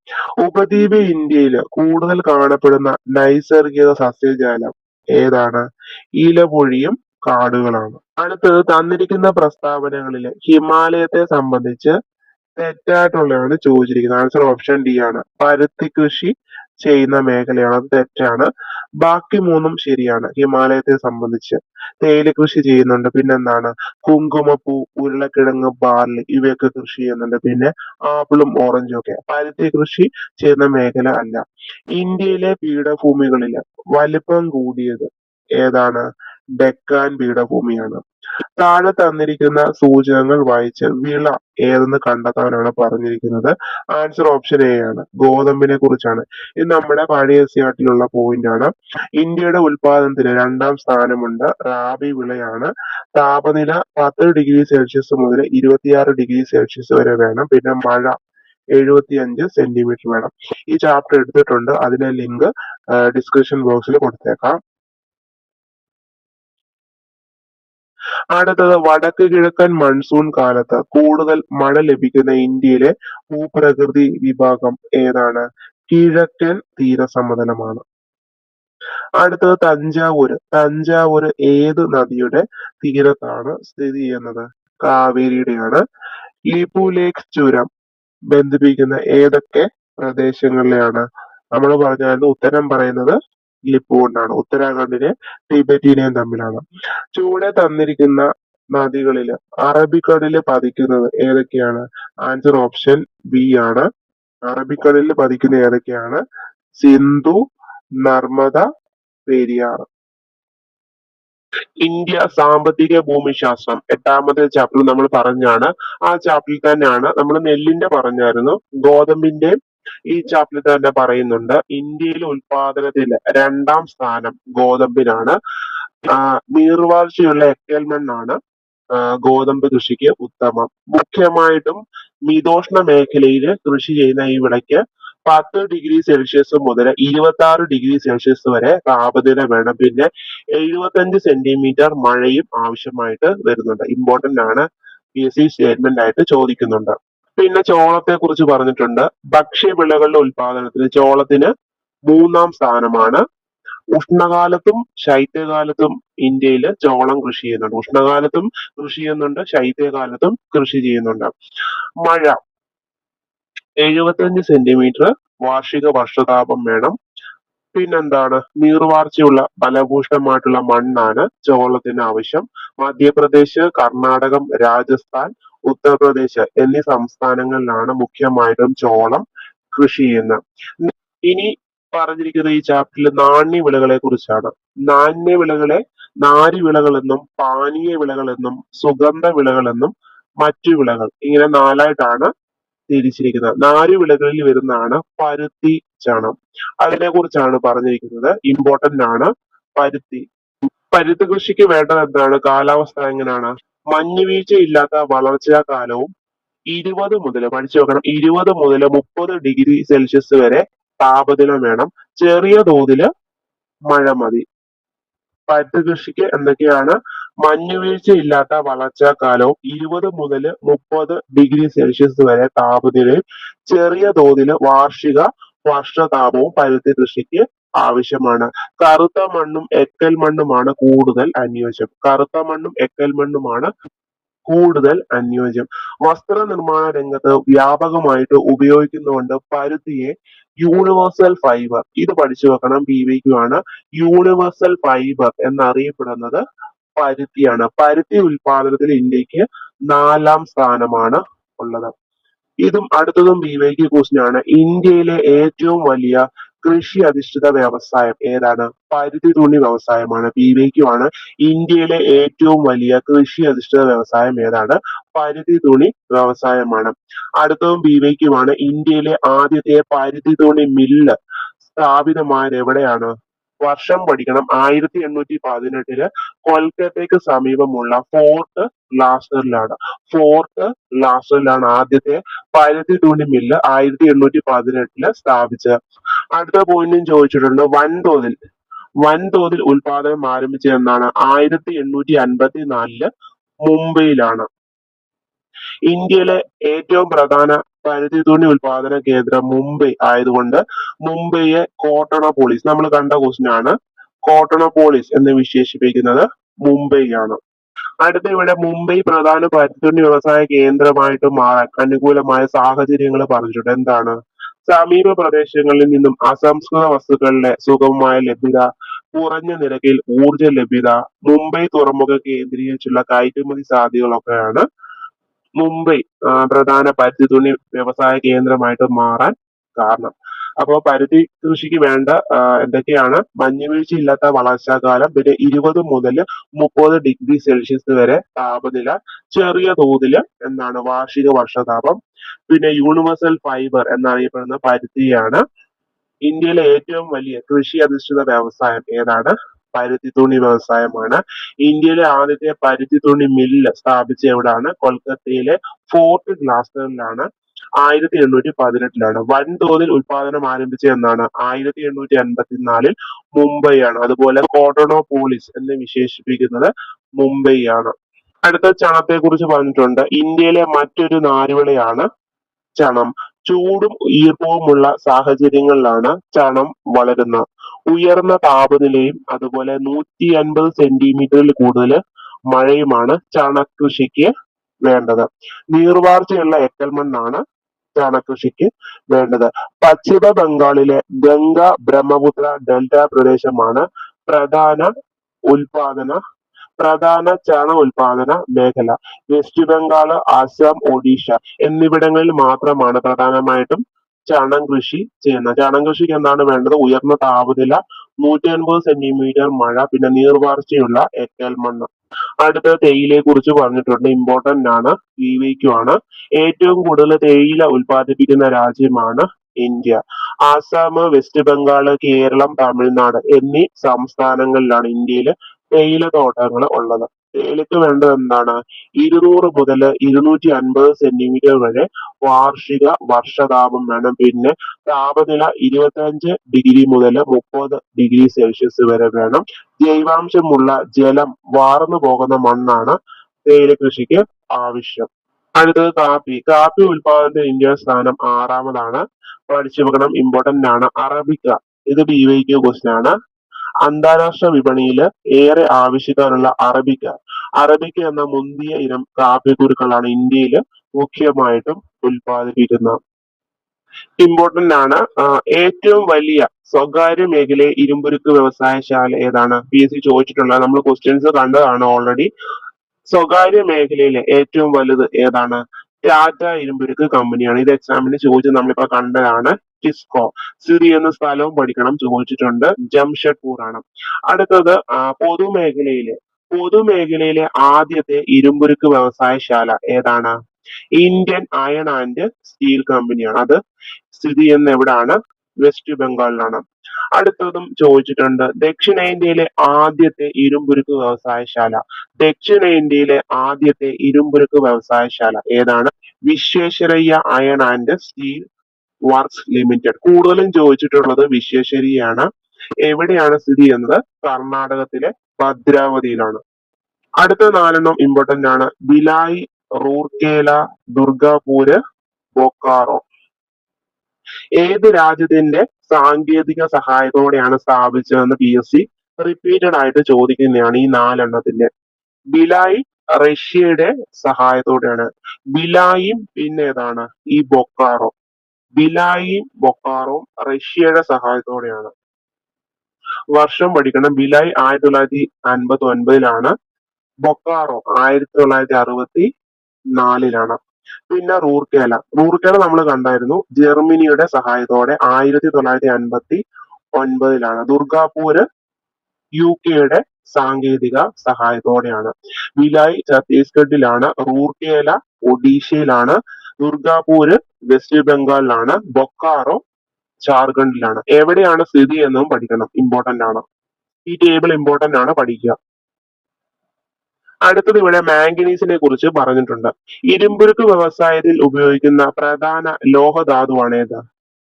ഉപദ്വീപ് ഇന്ത്യയിൽ കൂടുതൽ കാണപ്പെടുന്ന നൈസർഗിക സസ്യജാലം ഏതാണ്? ഇലപൊഴിയും കാടുകളാണ്. അടുത്തത് തന്നിരിക്കുന്ന പ്രസ്താവനകളിൽ ഹിമാലയത്തെ സംബന്ധിച്ച് തെറ്റായിട്ടുള്ളതാണ് ചോദിച്ചിരിക്കുന്നത്. ആൻസർ ഓപ്ഷൻ ഡി ആണ്. പരുത്തി കൃഷി ചെയ്യുന്ന മേഖലയാണ്, അത് തെറ്റാണ്. ബാക്കി 3ഉം ശരിയാണ്. ഹിമാലയത്തെ സംബന്ധിച്ച് തേയില കൃഷി ചെയ്യുന്നുണ്ട്, പിന്നെന്താണ് കുങ്കുമപ്പൂ, ഉരുളക്കിഴങ്ങ്, ബാർലി ഇവയൊക്കെ കൃഷി ചെയ്യുന്നുണ്ട്. പിന്നെ ആപ്പിളും ഓറഞ്ചും ഒക്കെ. പരുത്തി കൃഷി ചെയ്യുന്ന മേഖല അല്ല. ഇന്ത്യയിലെ പീഠഭൂമികളിൽ വലിപ്പം കൂടിയത് ഏതാണ്? ഡെക്കാൻ പീഠഭൂമിയാണ്. താഴെ തന്നിരിക്കുന്ന സൂചകങ്ങൾ വായിച്ച് വിള ഏതെന്ന് കണ്ടെത്താനാണ് പറഞ്ഞിരിക്കുന്നത്. ആൻസർ ഓപ്ഷൻ എ ആണ്. ഗോതമ്പിനെ കുറിച്ചാണ്. ഇത് നമ്മുടെ പഴയ സിആർടിയിലുള്ള പോയിന്റ് ആണ്. ഇന്ത്യയുടെ ഉൽപാദനത്തിന് 2ാം സ്ഥാനമുണ്ട്. റാബി വിളയാണ്. താപനില 10°C മുതൽ 26°C വരെ വേണം. പിന്നെ മഴ 75 സെന്റിമീറ്റർ വേണം. ഈ ചാപ്റ്റർ എടുത്തിട്ടുണ്ട്, അതിന്റെ ലിങ്ക് ഡിസ്ക്രിപ്ഷൻ ബോക്സിൽ കൊടുത്തേക്കാം. അടുത്തത് വടക്ക് കിഴക്കൻ മൺസൂൺ കാലത്ത് കൂടുതൽ മഴ ലഭിക്കുന്ന ഇന്ത്യയിലെ ഭൂപ്രകൃതി വിഭാഗം ഏതാണ്? കിഴക്കൻ തീരസമതലമാണ്. അടുത്തത് തഞ്ചാവൂര് ഏത് നദിയുടെ തീരത്താണ് സ്ഥിതി ചെയ്യുന്നത്? കാവേരിയുടെയാണ്. ലിപു ലേക്ക് ചുരം ബന്ധിപ്പിക്കുന്ന ഏതൊക്കെ പ്രദേശങ്ങളിലെയാണ്? നമ്മൾ പറഞ്ഞായിരുന്നു ഉത്തരം പറയുന്നത് ലിപു കൊണ്ടാണ്. ഉത്തരാഖണ്ഡിനെ ടിബറ്റിനെയും തമ്മിലാണ്. ചുവടെ തന്നിരിക്കുന്ന നദികളില് അറബിക്കടലിൽ പതിക്കുന്നത് ഏതൊക്കെയാണ്? ആൻസർ ഓപ്ഷൻ ബി ആണ്. അറബിക്കടലിൽ പതിക്കുന്ന ഏതൊക്കെയാണ്? സിന്ധു, നർമ്മദ, പെരിയാർ. ഇന്ത്യ സാമ്പത്തിക ഭൂമിശാസ്ത്രം എട്ടാമത്തെ ചാപ്റ്റർ നമ്മൾ പറഞ്ഞാണ്. ആ ചാപ്റ്ററിൽ തന്നെയാണ് നമ്മൾ നെല്ലിന്റെ പറഞ്ഞായിരുന്നു, ഗോതമ്പിന്റെ ഈ ചാപ്റ്ററിൽ തന്നെ പറയുന്നുണ്ട്. ഇന്ത്യയിലെ ഉൽപാദനത്തിൽ രണ്ടാം സ്ഥാനം ഗോതമ്പിനാണ്. നീർവാർച്ചയുള്ള എക്കൽ മണ്ണാണ് ഗോതമ്പ് കൃഷിക്ക് ഉത്തമം. മുഖ്യമായിട്ടും മിതോഷ്ണ മേഖലയിൽ കൃഷി ചെയ്യുന്ന ഈ വിളയ്ക്ക് 10 ഡിഗ്രി സെൽഷ്യസ് മുതൽ 26 ഡിഗ്രി സെൽഷ്യസ് വരെ താപനില വേണം. പിന്നെ 75 സെന്റിമീറ്റർ മഴയും ആവശ്യമായിട്ട് വരുന്നുണ്ട്. ഇമ്പോർട്ടന്റ് ആണ്, PSC സ്റ്റേറ്റ്മെന്റ് ആയിട്ട് ചോദിക്കുന്നുണ്ട്. പിന്നെ ചോളത്തെ കുറിച്ച് പറഞ്ഞിട്ടുണ്ട്. ഭക്ഷ്യവിളകളുടെ ഉൽപാദനത്തിന് ചോളത്തിന് 3-ാം സ്ഥാനമാണ്. ഉഷ്ണകാലത്തും ശൈത്യകാലത്തും ഇന്ത്യയിൽ ചോളം കൃഷി ചെയ്യുന്നുണ്ട്. ഉഷ്ണകാലത്തും കൃഷി ചെയ്യുന്നുണ്ട്, ശൈത്യകാലത്തും കൃഷി ചെയ്യുന്നുണ്ട്. മഴ 75 സെന്റിമീറ്റർ വാർഷിക വർഷതാപം വേണം. പിന്നെന്താണ്, നീർവാർച്ചയുള്ള ഫലഭൂഷ്ടമായിട്ടുള്ള മണ്ണാണ് ചോളത്തിന് ആവശ്യം. മധ്യപ്രദേശ്, കർണാടകം, രാജസ്ഥാൻ, ഉത്തർപ്രദേശ് എന്നീ സംസ്ഥാനങ്ങളിലാണ് മുഖ്യമായിട്ടും ചോളം കൃഷി ചെയ്യുന്നത്. ഇനി പറഞ്ഞിരിക്കുന്ന ഈ ചാപ്റ്ററിൽ നാണ്യവിളകളെ കുറിച്ചാണ്. നാണ്യവിളകളെ നാരുവിളകളെന്നും പാനീയ വിളകളെന്നും സുഗന്ധ വിളകളെന്നും മറ്റു വിളകൾ, ഇങ്ങനെ നാലായിട്ടാണ് തിരിച്ചിരിക്കുന്നത്. നാരുവിളകളിൽ വരുന്നതാണ് പരുത്തി, ചണം. അതിനെ കുറിച്ചാണ് പറഞ്ഞിരിക്കുന്നത്. ഇമ്പോർട്ടന്റ് ആണ് പരുത്തി. പരുത്തി കൃഷിക്ക് വേണ്ടത് എന്താണ്? കാലാവസ്ഥ എങ്ങനെയാണ്? മഞ്ഞുവീഴ്ച ഇല്ലാത്ത വളർച്ചാ കാലവും 20 മുതൽ, പഠിച്ചു വെക്കണം, 20 മുതൽ 30 ഡിഗ്രി സെൽഷ്യസ് വരെ താപനില വേണം. ചെറിയ തോതില് മഴ മതി. പരുത്തി കൃഷിക്ക് എന്തൊക്കെയാണ്? മഞ്ഞുവീഴ്ച ഇല്ലാത്ത വളർച്ചാക്കാലവും 20 മുതൽ 30 ഡിഗ്രി സെൽഷ്യസ് വരെ താപനിലയും ചെറിയ തോതിൽ വാർഷിക വർഷതാപവും പരുത്തി കൃഷിക്ക് ആവശ്യമാണ്. കറുത്ത മണ്ണും എക്കൽ മണ്ണുമാണ് കൂടുതൽ അനുയോജ്യം. കറുത്ത മണ്ണും എക്കൽ മണ്ണുമാണ് കൂടുതൽ അനുയോജ്യം. വസ്ത്രനിർമ്മാണ രംഗത്ത് വ്യാപകമായിട്ട് ഉപയോഗിക്കുന്നതുകൊണ്ട് പരുത്തിയെ യൂണിവേഴ്സൽ ഫൈബർ, ഇത് പഠിച്ചു വെക്കണം, PVQ ആണ്. യൂണിവേഴ്സൽ ഫൈബർ എന്നറിയപ്പെടുന്നത് പരുത്തിയാണ്. പരുത്തി ഉൽപാദനത്തിൽ ഇന്ത്യക്ക് 4-ാം സ്ഥാനമാണ് ഉള്ളത്. ഇതും അടുത്തതും PVQ ക്വസ്റ്റ്യൻ ആണ്. ഇന്ത്യയിലെ ഏറ്റവും വലിയ കൃഷി അധിഷ്ഠിത വ്യവസായം ഏതാണ്? പരുത്തി തുണി വ്യവസായമാണ്. PVQ ആണ്. ഇന്ത്യയിലെ ഏറ്റവും വലിയ കൃഷി അധിഷ്ഠിത വ്യവസായം ഏതാണ്? പരുത്തി തുണി വ്യവസായമാണ്. അടുത്തതും PVQ ആണ്. ഇന്ത്യയിലെ ആദ്യത്തെ പരുത്തി തുണി മില്ല് സ്ഥാപിതമായത് എവിടെയാണ്? വർഷം പഠിക്കണം. 1818 കൊൽക്കത്തയ്ക്ക് സമീപമുള്ള ഫോർട്ട് ലാസറിലാണ്. ഫോർട്ട് ലാസറിലാണ് ആദ്യത്തെ പരുത്തി തുണി മില്ല് 1818 സ്ഥാപിച്ചത്. അടുത്ത പോയിന്റും ചോദിച്ചിട്ടുണ്ട്. വൻതോതിൽ ഉൽപാദനം ആരംഭിച്ചത് എന്നാണ്? 1854 മുംബൈയിലാണ്. ഇന്ത്യയിലെ ഏറ്റവും പ്രധാന പരുത്തി തുണി ഉൽപാദന കേന്ദ്രം മുംബൈ ആയതുകൊണ്ട് മുംബൈയെ കോട്ടണപോളിസ്, നമ്മൾ കണ്ട ക്വസ്റ്റ്യൻ ആണ്, കോട്ടണപോളിസ് എന്ന് വിശേഷിപ്പിക്കുന്നത് മുംബൈ ആണ്. അടുത്ത ഇവിടെ മുംബൈ പ്രധാന പരുത്തിത്തുണി വ്യവസായ കേന്ദ്രമായിട്ട് മാറാൻ അനുകൂലമായ സാഹചര്യങ്ങൾ പറഞ്ഞിട്ടുണ്ട്. എന്താണ്? സമീപ പ്രദേശങ്ങളിൽ നിന്നും അസംസ്കൃത വസ്തുക്കളുടെ സുഗമമായ ലഭ്യത, കുറഞ്ഞ നിരക്കിൽ ഊർജ ലഭ്യത, മുംബൈ തുറമുഖം കേന്ദ്രീകരിച്ചുള്ള കയറ്റുമതി സാധ്യതകളൊക്കെയാണ് മുംബൈ പ്രധാന പരുത്തി തുണി വ്യവസായ കേന്ദ്രമായിട്ട് മാറാൻ കാരണം. അപ്പോൾ പരുത്തി കൃഷിക്ക് വേണ്ട എന്തൊക്കെയാണ്? മഞ്ഞുവീഴ്ച ഇല്ലാത്ത വളർച്ചാകാലം, പിന്നെ 20 മുതൽ 30 ഡിഗ്രി സെൽഷ്യസ് വരെ താപനില, ചെറിയ തോതിൽ എന്താണ്? വാർഷിക വർഷതാപം. പിന്നെ യൂണിവേഴ്സൽ ഫൈബർ എന്നറിയപ്പെടുന്ന പരുത്തിയാണ്. ഇന്ത്യയിലെ ഏറ്റവും വലിയ കൃഷി അധിഷ്ഠിത വ്യവസായം ഏതാണ്? പരുത്തി തുണി വ്യവസായമാണ്. ഇന്ത്യയിലെ ആദ്യത്തെ പരുത്തി തുണി മില്ല് സ്ഥാപിച്ച എവിടാണ്? കൊൽക്കത്തയിലെ ഫോർട്ട് ഗ്ലാസ്റ്ററിലാണ്. 1818 വൻതോതിൽ ഉൽപാദനം ആരംഭിച്ചത് എന്നാണ്? 1854 മുംബൈയാണ്. അതുപോലെ കോട്ടണോപോളിസ് എന്ന് വിശേഷിപ്പിക്കുന്നത് മുംബൈ ആണ്. അടുത്ത ചണത്തെ കുറിച്ച് പറഞ്ഞിട്ടുണ്ട്. ഇന്ത്യയിലെ മറ്റൊരു നാരുവിളയാണ് ചണം. ചൂടും ഈർപ്പവുമുള്ള സാഹചര്യങ്ങളിലാണ് ചണം വളരുന്നത്. ഉയർന്ന താപനിലയും അതുപോലെ 150 സെന്റിമീറ്ററിൽ കൂടുതൽ മഴയുമാണ് ചണകൃഷിക്ക് വേണ്ടത്. നീർവാർച്ചയുള്ള എക്കൽ മണ്ണാണ് ചണകൃഷിക്ക് വേണ്ടത്. പശ്ചിമ ബംഗാളിലെ ഗംഗ ബ്രഹ്മപുത്ര ഡെൽറ്റ പ്രദേശമാണ് പ്രധാന ചണ ഉൽപാദന മേഖല. വെസ്റ്റ് ബംഗാൾ, ആസാം, ഒഡീഷ എന്നിവിടങ്ങളിൽ മാത്രമാണ് പ്രധാനമായിട്ടും ചണം കൃഷി ചെയ്യുന്നത്. ചണം കൃഷിക്ക് എന്താണ് വേണ്ടത്? ഉയർന്ന താപനില, 150 സെന്റിമീറ്റർ മഴ, പിന്നെ നീർവാർച്ചയുള്ള എക്കൽ മണ്ണ്. അടുത്ത തേയിലയെ കുറിച്ച് പറഞ്ഞിട്ടുണ്ട്, ഇമ്പോർട്ടന്റ് ആണ്, VVQ ആണ്. ഏറ്റവും കൂടുതൽ തേയില ഉൽപ്പാദിപ്പിക്കുന്ന രാജ്യമാണ് ഇന്ത്യ. ആസാം, വെസ്റ്റ് ബംഗാൾ, കേരളം, തമിഴ്നാട് എന്നീ സംസ്ഥാനങ്ങളിലാണ് ഇന്ത്യയിൽ തേയില തോട്ടങ്ങൾ ഉള്ളത്. തേയിലയ്ക്ക് വേണ്ടത് എന്താണ്? 200 മുതൽ 250 സെന്റിമീറ്റർ വരെ വാർഷിക വർഷതാപം വേണം. പിന്നെ താപനില 25 ഡിഗ്രി മുതൽ 30 ഡിഗ്രി സെൽഷ്യസ് വരെ വേണം. ജൈവാംശമുള്ള ജലം വാർന്നു പോകുന്ന മണ്ണാണ് തേയില കൃഷിക്ക് ആവശ്യം. അടുത്തത് കാപ്പി. കാപ്പി ഉൽപാദനത്തിൽ ഇന്ത്യയുടെ സ്ഥാനം 6-മതാണ്. പഠിച്ചു വെക്കണം, ഇമ്പോർട്ടന്റ് ആണ്. അറബിക്ക, ഇത് BYQ ക്വസ്റ്റ്യൻ ആണ്. അന്താരാഷ്ട്ര വിപണിയിൽ ഏറെ ആവശ്യക്കാരുള്ള അറബിക്ക. അറബിക്ക എന്ന മുന്തിയ ഇനം കാപ്പിക്കുരുക്കളാണ് ഇന്ത്യയിൽ മുഖ്യമായിട്ടും ഉൽപ്പാദിപ്പിക്കുന്നത്. ഇമ്പോർട്ടന്റ് ആണ്. ഏറ്റവും വലിയ സ്വകാര്യ മേഖലയെ ഇരുമ്പുരുക്ക് വ്യവസായശാല ഏതാണ്? PSC ചോദിച്ചിട്ടുള്ളത്, നമ്മൾ ക്വസ്റ്റ്യൻസ് കണ്ടതാണ് ഓൾറെഡി. സ്വകാര്യ മേഖലയിലെ ഏറ്റവും വലുത് ഏതാണ്? ടാറ്റ ഇരുമ്പുരുക്ക് കമ്പനിയാണ്. ഇത് എക്സാമിന് ചോദിച്ചത് നമ്മളിപ്പോ കണ്ടതാണ്. ടിസ്കോ. സിറി എന്ന സ്ഥലവും പഠിക്കണം, ചോദിച്ചിട്ടുണ്ട്. ജംഷഡ്പൂർ ആണ്. അടുത്തത് പൊതുമേഖലയിലെ ആദ്യത്തെ ഇരുമ്പുരുക്ക് വ്യവസായശാല ഏതാണ്? ഇന്ത്യൻ അയൺ ആൻഡ് സ്റ്റീൽ കമ്പനിയാണ്. അത് സ്ഥിതി ചെയ്യുന്ന എവിടാണ്? വെസ്റ്റ് ബംഗാളിലാണ്. അടുത്തതും ചോദിച്ചിട്ടുണ്ട്, ദക്ഷിണേന്ത്യയിലെ ആദ്യത്തെ ഇരുമ്പുരുക്ക് വ്യവസായശാല. ദക്ഷിണേന്ത്യയിലെ ആദ്യത്തെ ഇരുമ്പുരുക്ക് വ്യവസായശാല ഏതാണ്? Visvesvaraya iron and steel works limited. കൂടുതലും ചോദിച്ചിട്ടുള്ളത് വിശ്വേശ്വരയ്യാണ്. എവിടെയാണ് സ്ഥിതി ചെയ്യുന്നത്? കർണാടകത്തിലെ ഭദ്രാവതിയിലാണ്. അടുത്ത 4 ഇമ്പോർട്ടന്റ് ആണ്. ഭിലായ്, റൂർക്കേല, ദുർഗാപൂര്, ബൊക്കാറോ. ഏത് രാജ്യത്തിന്റെ സാങ്കേതിക സഹായത്തോടെയാണ് സ്ഥാപിച്ചതെന്ന് PSC റിപ്പീറ്റഡ് ആയിട്ട് ചോദിക്കുന്നതാണ് ഈ 4 ഭിലായ് റഷ്യയുടെ സഹായത്തോടെയാണ്. ഭിലായും പിന്നെ ഏതാണ്? ഈ ബൊക്കാറോ. ഭിലായും ബൊക്കാറോയും റഷ്യയുടെ സഹായത്തോടെയാണ്. വർഷം പഠിക്കണം. ഭിലായ് 1959-ലാണ്. ബൊക്കാറോ 1964-ലാണ്. പിന്നെ റൂർക്കേല നമ്മൾ കണ്ടായിരുന്നു, ജർമ്മനിയുടെ സഹായത്തോടെ 1959-ലാണ്. ദുർഗാപൂര് UK-യുടെ സാങ്കേതിക സഹായത്തോടെയാണ്. ഭിലായ് ഛത്തീസ്ഗഡിലാണ്, റൂർക്കേല ഒഡീഷയിലാണ്, ദുർഗാപൂര് വെസ്റ്റ് ബംഗാളിലാണ്, ബൊക്കാറോ ജാർഖണ്ഡിലാണ്. എവിടെയാണ് സ്ഥിതി എന്നും പഠിക്കണം, ഇമ്പോർട്ടന്റ് ആണ്. ഈ ടേബിൾ ഇമ്പോർട്ടന്റ് ആണ്, പഠിക്കുക. അടുത്തത് ഇവിടെ മാംഗനീസിനെ കുറിച്ച് പറഞ്ഞിട്ടുണ്ട്. ഇരുമ്പുരുക്ക് വ്യവസായത്തിൽ ഉപയോഗിക്കുന്ന പ്രധാന ലോഹധാതുവാണ് ഏത്?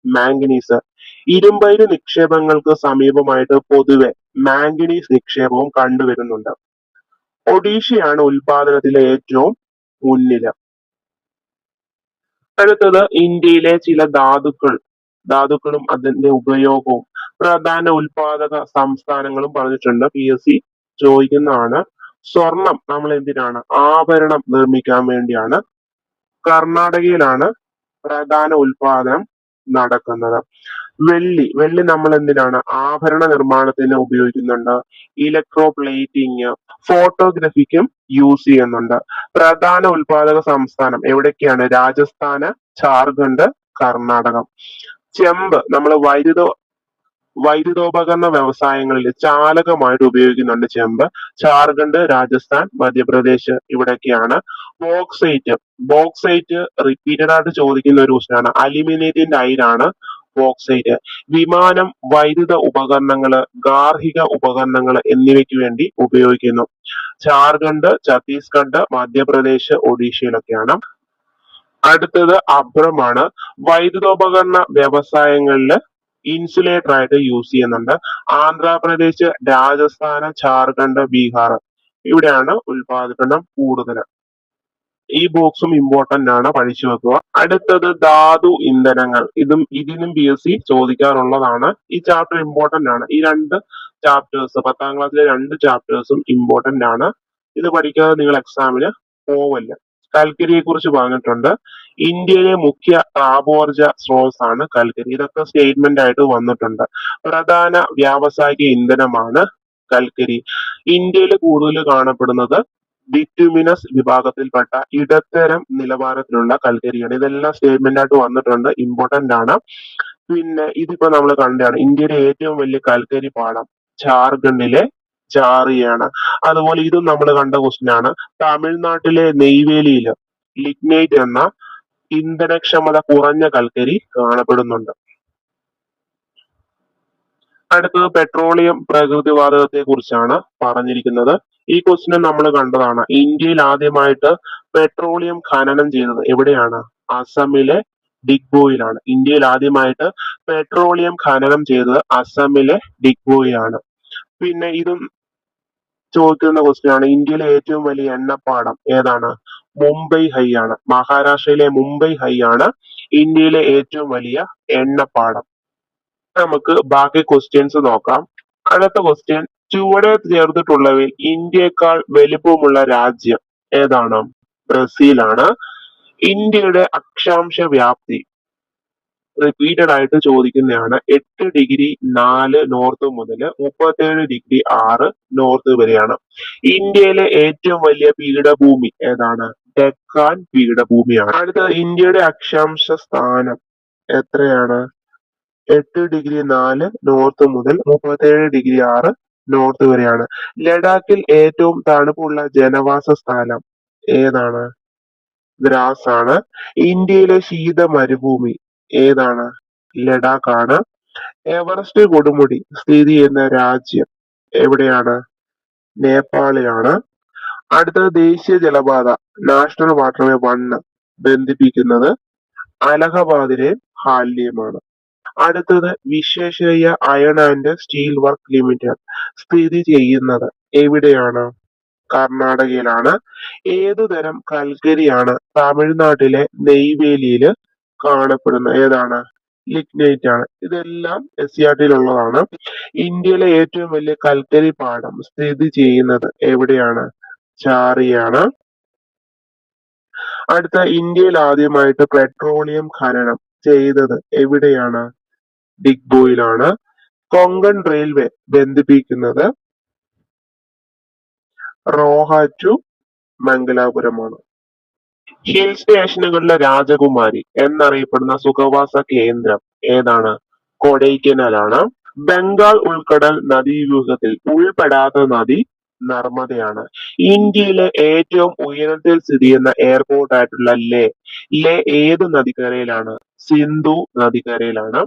മാംഗനീസ്. ഇരുമ്പയിര് നിക്ഷേപങ്ങൾക്ക് സമീപമായിട്ട് പൊതുവെ മാംഗനീസ് നിക്ഷേപവും കണ്ടുവരുന്നുണ്ട്. ഒഡീഷയാണ് ഉൽപാദനത്തിലെ ഏറ്റവും മുന്നില്. അടുത്തത് ഇന്ത്യയിലെ ചില ധാതുക്കളും അതിന്റെ ഉപയോഗവും പ്രധാന ഉൽപാദക സംസ്ഥാനങ്ങളും പറഞ്ഞിട്ടുണ്ട്. PSC ചോദിക്കുന്നതാണ്. സ്വർണം നമ്മൾ എന്തിനാണ്? ആഭരണം നിർമ്മിക്കാൻ വേണ്ടിയാണ്. കർണാടകയിലാണ് പ്രധാന ഉൽപാദനം നടക്കുന്നത്. വെള്ളി നമ്മൾ എന്തിനാണ്? ആഭരണ നിർമ്മാണത്തിന് ഉപയോഗിക്കുന്നുണ്ട്. ഇലക്ട്രോപ്ലേറ്റിംഗ്, ഫോട്ടോഗ്രഫിക്കും യൂസ് ചെയ്യുന്നുണ്ട്. പ്രധാന ഉൽപാദക സംസ്ഥാനം എവിടൊക്കെയാണ്? രാജസ്ഥാന്, ജാർഖണ്ഡ്, കർണാടകം. ചെമ്പ് നമ്മൾ വൈദ്യുതോപകരണ വ്യവസായങ്ങളിൽ ചാലകമായിട്ട് ഉപയോഗിക്കുന്നുണ്ട് ചെമ്പ്. ജാർഖണ്ഡ്, രാജസ്ഥാൻ, മധ്യപ്രദേശ് ഇവിടൊക്കെയാണ്. ബോക്സൈറ്റ് റിപ്പീറ്റഡ് ആയിട്ട് ചോദിക്കുന്ന ഒരു ക്വസ്റ്റ്യൻ ആണ്. അലുമിനിയത്തിന്റെ അയിരാണ് ബോക്സൈറ്റ്. വിമാനം, വൈദ്യുത ഉപകരണങ്ങള്, ഗാർഹിക ഉപകരണങ്ങൾ എന്നിവയ്ക്ക് വേണ്ടി ഉപയോഗിക്കുന്നു. ജാർഖണ്ഡ്, ഛത്തീസ്ഗഡ്, മധ്യപ്രദേശ്, ഒഡീഷയിലൊക്കെയാണ്. അടുത്തത് അഭ്രമാണ്. വൈദ്യുതോപകരണ വ്യവസായങ്ങളിൽ ഇൻസുലേറ്റർ ആയിട്ട് യൂസ് ചെയ്യുന്നുണ്ട്. ആന്ധ്രാപ്രദേശ്, രാജസ്ഥാന്, ജാർഖണ്ഡ്, ബീഹാർ ഇവിടെയാണ് ഉൽപാദനം കൂടുതൽ. ഈ ബോക്സും ഇമ്പോർട്ടന്റ് ആണ്, പഠിച്ചു വെക്കുക. അടുത്തത് ധാതു ഇന്ധനങ്ങൾ. ഇതിനും PSC ചോദിക്കാറുള്ളതാണ്. ഈ ചാപ്റ്റർ ഇമ്പോർട്ടന്റ് ആണ്. ഈ 2 ചാപ്റ്റേഴ്സ് 10ാം ക്ലാസ്സിലെ 2 ചാപ്റ്റേഴ്സും ഇമ്പോർട്ടന്റ് ആണ്. ഇത് പഠിക്കാതെ നിങ്ങൾ എക്സാമിന് പോവല്ല. കൽക്കരിയെ കുറിച്ച് പറഞ്ഞിട്ടുണ്ട്. ഇന്ത്യയിലെ മുഖ്യ താപോർജ സ്രോതസ്സാണ് കൽക്കരി. ഇതൊക്കെ സ്റ്റേറ്റ്മെന്റ് ആയിട്ട് വന്നിട്ടുണ്ട്. പ്രധാന വ്യാവസായിക ഇന്ധനമാണ് കൽക്കരി. ഇന്ത്യയിൽ കൂടുതൽ കാണപ്പെടുന്നത് ബിറ്റുമിനസ് വിഭാഗത്തിൽപ്പെട്ട ഇടത്തരം നിലവാരത്തിലുള്ള കൽക്കരിയാണ്. ഇതെല്ലാം സ്റ്റേറ്റ്മെന്റ് ആയിട്ട് വന്നിട്ടുണ്ട്, ഇമ്പോർട്ടന്റ് ആണ്. പിന്നെ ഇതിപ്പോ നമ്മൾ കണ്ടാണ് ഇന്ത്യയിലെ ഏറ്റവും വലിയ കൽക്കരി പാടം ജാർഖണ്ഡിലെ ജാറിയാണ്. അതുപോലെ ഇതും നമ്മൾ കണ്ട ക്വസ്റ്റ്യൻ ആണ്. തമിഴ്നാട്ടിലെ നെയ്വേലിയിൽ ലിഗ്നൈറ്റ് എന്ന ഇന്ധനക്ഷമത കുറഞ്ഞ കൽക്കരി കാണപ്പെടുന്നുണ്ട്. അടുത്തത് പെട്രോളിയം പ്രകൃതിവാതകത്തെ കുറിച്ചാണ് പറഞ്ഞിരിക്കുന്നത്. ഈ ക്വസ്റ്റ്യൻ നമ്മൾ കണ്ടതാണ്. ഇന്ത്യയിൽ ആദ്യമായിട്ട് പെട്രോളിയം ഖനനം ചെയ്തത് എവിടെയാണ്? അസമിലെ ഡിഗ്ബോയിലാണ്. ഇന്ത്യയിൽ ആദ്യമായിട്ട് പെട്രോളിയം ഖനനം ചെയ്തത് അസമിലെ ഡിഗ്ബോയിലാണ്. പിന്നെ ഇതും ചോദിക്കുന്ന ക്വസ്റ്റ്യൻ ആണ്. ഇന്ത്യയിലെ ഏറ്റവും വലിയ എണ്ണപ്പാടം ഏതാണ്? മുംബൈ ഹൈ ആണ്. മഹാരാഷ്ട്രയിലെ മുംബൈ ഹൈ ആണ് ഇന്ത്യയിലെ ഏറ്റവും വലിയ എണ്ണപ്പാടം. നമുക്ക് ബാക്കി ക്വസ്റ്റ്യൻസ് നോക്കാം. അടുത്ത ക്വസ്റ്റ്യൻ, ചുവടെ ചേർത്തിട്ടുള്ളവയിൽ ഇന്ത്യയെക്കാൾ വലിപ്പമുള്ള രാജ്യം ഏതാണ്? ബ്രസീലാണ്. ഇന്ത്യയുടെ അക്ഷാംശ വ്യാപ്തി റിപ്പീറ്റഡ് ആയിട്ട് ചോദിക്കുന്നതാണ്. 8°4 നോർത്ത് മുതൽ 37°6 നോർത്ത് വരെയാണ്. ഇന്ത്യയിലെ ഏറ്റവും വലിയ പീഠഭൂമി ഏതാണ്? ഡെക്കാൻ പീഠഭൂമിയാണ്. അടുത്ത, ഇന്ത്യയുടെ അക്ഷാംശ സ്ഥാനം എത്രയാണ്? 8°4 നോർത്ത് മുതൽ 37°6 നോർത്ത് വരെയാണ്. ലഡാക്കിൽ ഏറ്റവും തണുപ്പുള്ള ജനവാസ സ്ഥലം ഏതാണ്? ദ്രാസ് ആണ്. ഇന്ത്യയിലെ ശീത മരുഭൂമി ഏതാണ്? ലഡാക്ക് ആണ്. എവറസ്റ്റ് കൊടുമുടി സ്ഥിതി ചെയ്യുന്ന രാജ്യം എവിടെയാണ്? നേപ്പാളിലാണ്. അടുത്തത്, ദേശീയ ജലപാത നാഷണൽ വാട്ടർവേ 1 ബന്ധിപ്പിക്കുന്നത് അലഹബാദിലെയും ഹാല്ഡിയുമാണ്. അടുത്തത്, Visvesvaraya iron and steel work limited സ്ഥിതി ചെയ്യുന്നത് എവിടെയാണ്? കർണാടകയിലാണ്. ഏതുതരം കൽക്കരിയാണ് തമിഴ്നാട്ടിലെ നെയ്വേലിയിൽ കാണപ്പെടുന്നത്? ഏതാണ്? ലിഗ്നൈറ്റ് ആണ്. ഇതെല്ലാം SCERT ഉള്ളതാണ്. ഇന്ത്യയിലെ ഏറ്റവും വലിയ കൽക്കരി പാടം സ്ഥിതി ചെയ്യുന്നത് എവിടെയാണ്? ചാറിയാണ്. അടുത്ത, ഇന്ത്യയിൽ ആദ്യമായിട്ട് പെട്രോളിയം ഖനനം ചെയ്തത് എവിടെയാണ്? ഡിഗ്ബോയിലാണ്. കൊങ്കൺ റെയിൽവേ ബന്ധിപ്പിക്കുന്നത് റോഹ ടു മംഗലാപുരമാണ്. ഹിൽ സ്റ്റേഷനുകളിലെ രാജകുമാരി എന്നറിയപ്പെടുന്ന സുഖവാസ കേന്ദ്രം ഏതാണ്? കൊടൈക്കനാലാണ്. ബംഗാൾ ഉൾക്കടൽ നദീവ്യൂഹത്തിൽ ഉൾപ്പെടാത്ത നദി നർമ്മദയാണ്. ഇന്ത്യയിലെ ഏറ്റവും ഉയരത്തിൽ സ്ഥിതി ചെയ്യുന്ന എയർപോർട്ട് ആയിട്ടുള്ള ലേ ഏത് നദിക്കരയിലാണ്? സിന്ധു നദിക്കരയിലാണ്.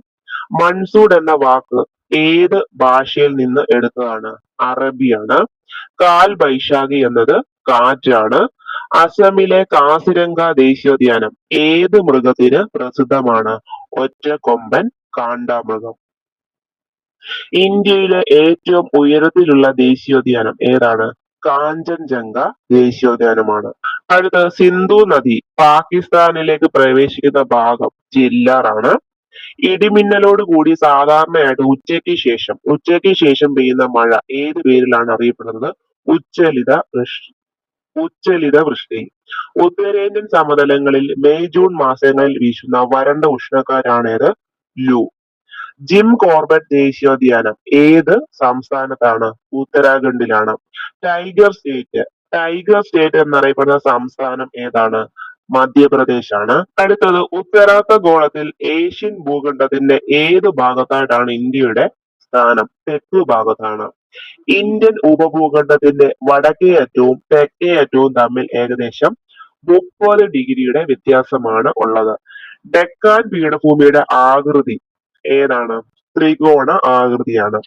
മൺസൂൺ എന്ന വാക്ക് ഏത് ഭാഷയിൽ നിന്ന് എടുത്തതാണ്? അറബിയാണ്. കാൽ ബൈശാഖി എന്നത് കാറ്റാണ്. അസമിലെ കാസിരംഗ ദേശീയോദ്യാനം ഏത് മൃഗത്തിന് പ്രസിദ്ധമാണ്? ഒറ്റക്കൊമ്പൻ കാണ്ടാമൃഗം. ഇന്ത്യയിലെ ഏറ്റവും ഉയരത്തിലുള്ള ദേശീയോദ്യാനം ഏതാണ്? കാഞ്ചൻജംഗ ദേശീയോദ്യാനമാണ്. അടുത്തത്, സിന്ധു നദി പാകിസ്ഥാനിലേക്ക് പ്രവേശിക്കുന്ന ഭാഗം ജില്ലാറാണ്. ഇടിമിന്നലോട് കൂടി സാധാരണയായിട്ട് ഉച്ചയ്ക്ക് ശേഷം പെയ്യുന്ന മഴ ഏത് പേരിലാണ് അറിയപ്പെടുന്നത്? ഉച്ചലിത വൃഷ്ടി. ഉത്തരേന്ത്യൻ സമതലങ്ങളിൽ മെയ് ജൂൺ മാസങ്ങളിൽ വീശുന്ന വരണ്ട ഉഷ്ണക്കാറ്റാണേത്? ലൂ. ജിം കോർബറ്റ് ദേശീയോദ്യാനം ഏത് സംസ്ഥാനത്താണ്? ഉത്തരാഖണ്ഡിലാണ്. ടൈഗർ സ്റ്റേറ്റ് എന്നറിയപ്പെടുന്ന സംസ്ഥാനം ഏതാണ്? മധ്യപ്രദേശ് ആണ്. അടുത്തത്, ഉത്തരാർദ്ധഗോളത്തിൽ ഏഷ്യൻ ഭൂഖണ്ഡത്തിന്റെ ഏത് ഭാഗത്തായിട്ടാണ് ഇന്ത്യയുടെ സ്ഥാനം? തെക്ക് ഭാഗത്താണ്. ഇന്ത്യൻ ഉപഭൂഖണ്ഡത്തിന്റെ വടക്കേ അറ്റവും തെക്കേ അറ്റവും തമ്മിൽ ഏകദേശം 30° വ്യത്യാസമാണ് ഉള്ളത്. ഡെക്കാൻ പീഠഭൂമിയുടെ ആകൃതി ഏതാണ്? ത്രികോണ ആകൃതിയാണ്.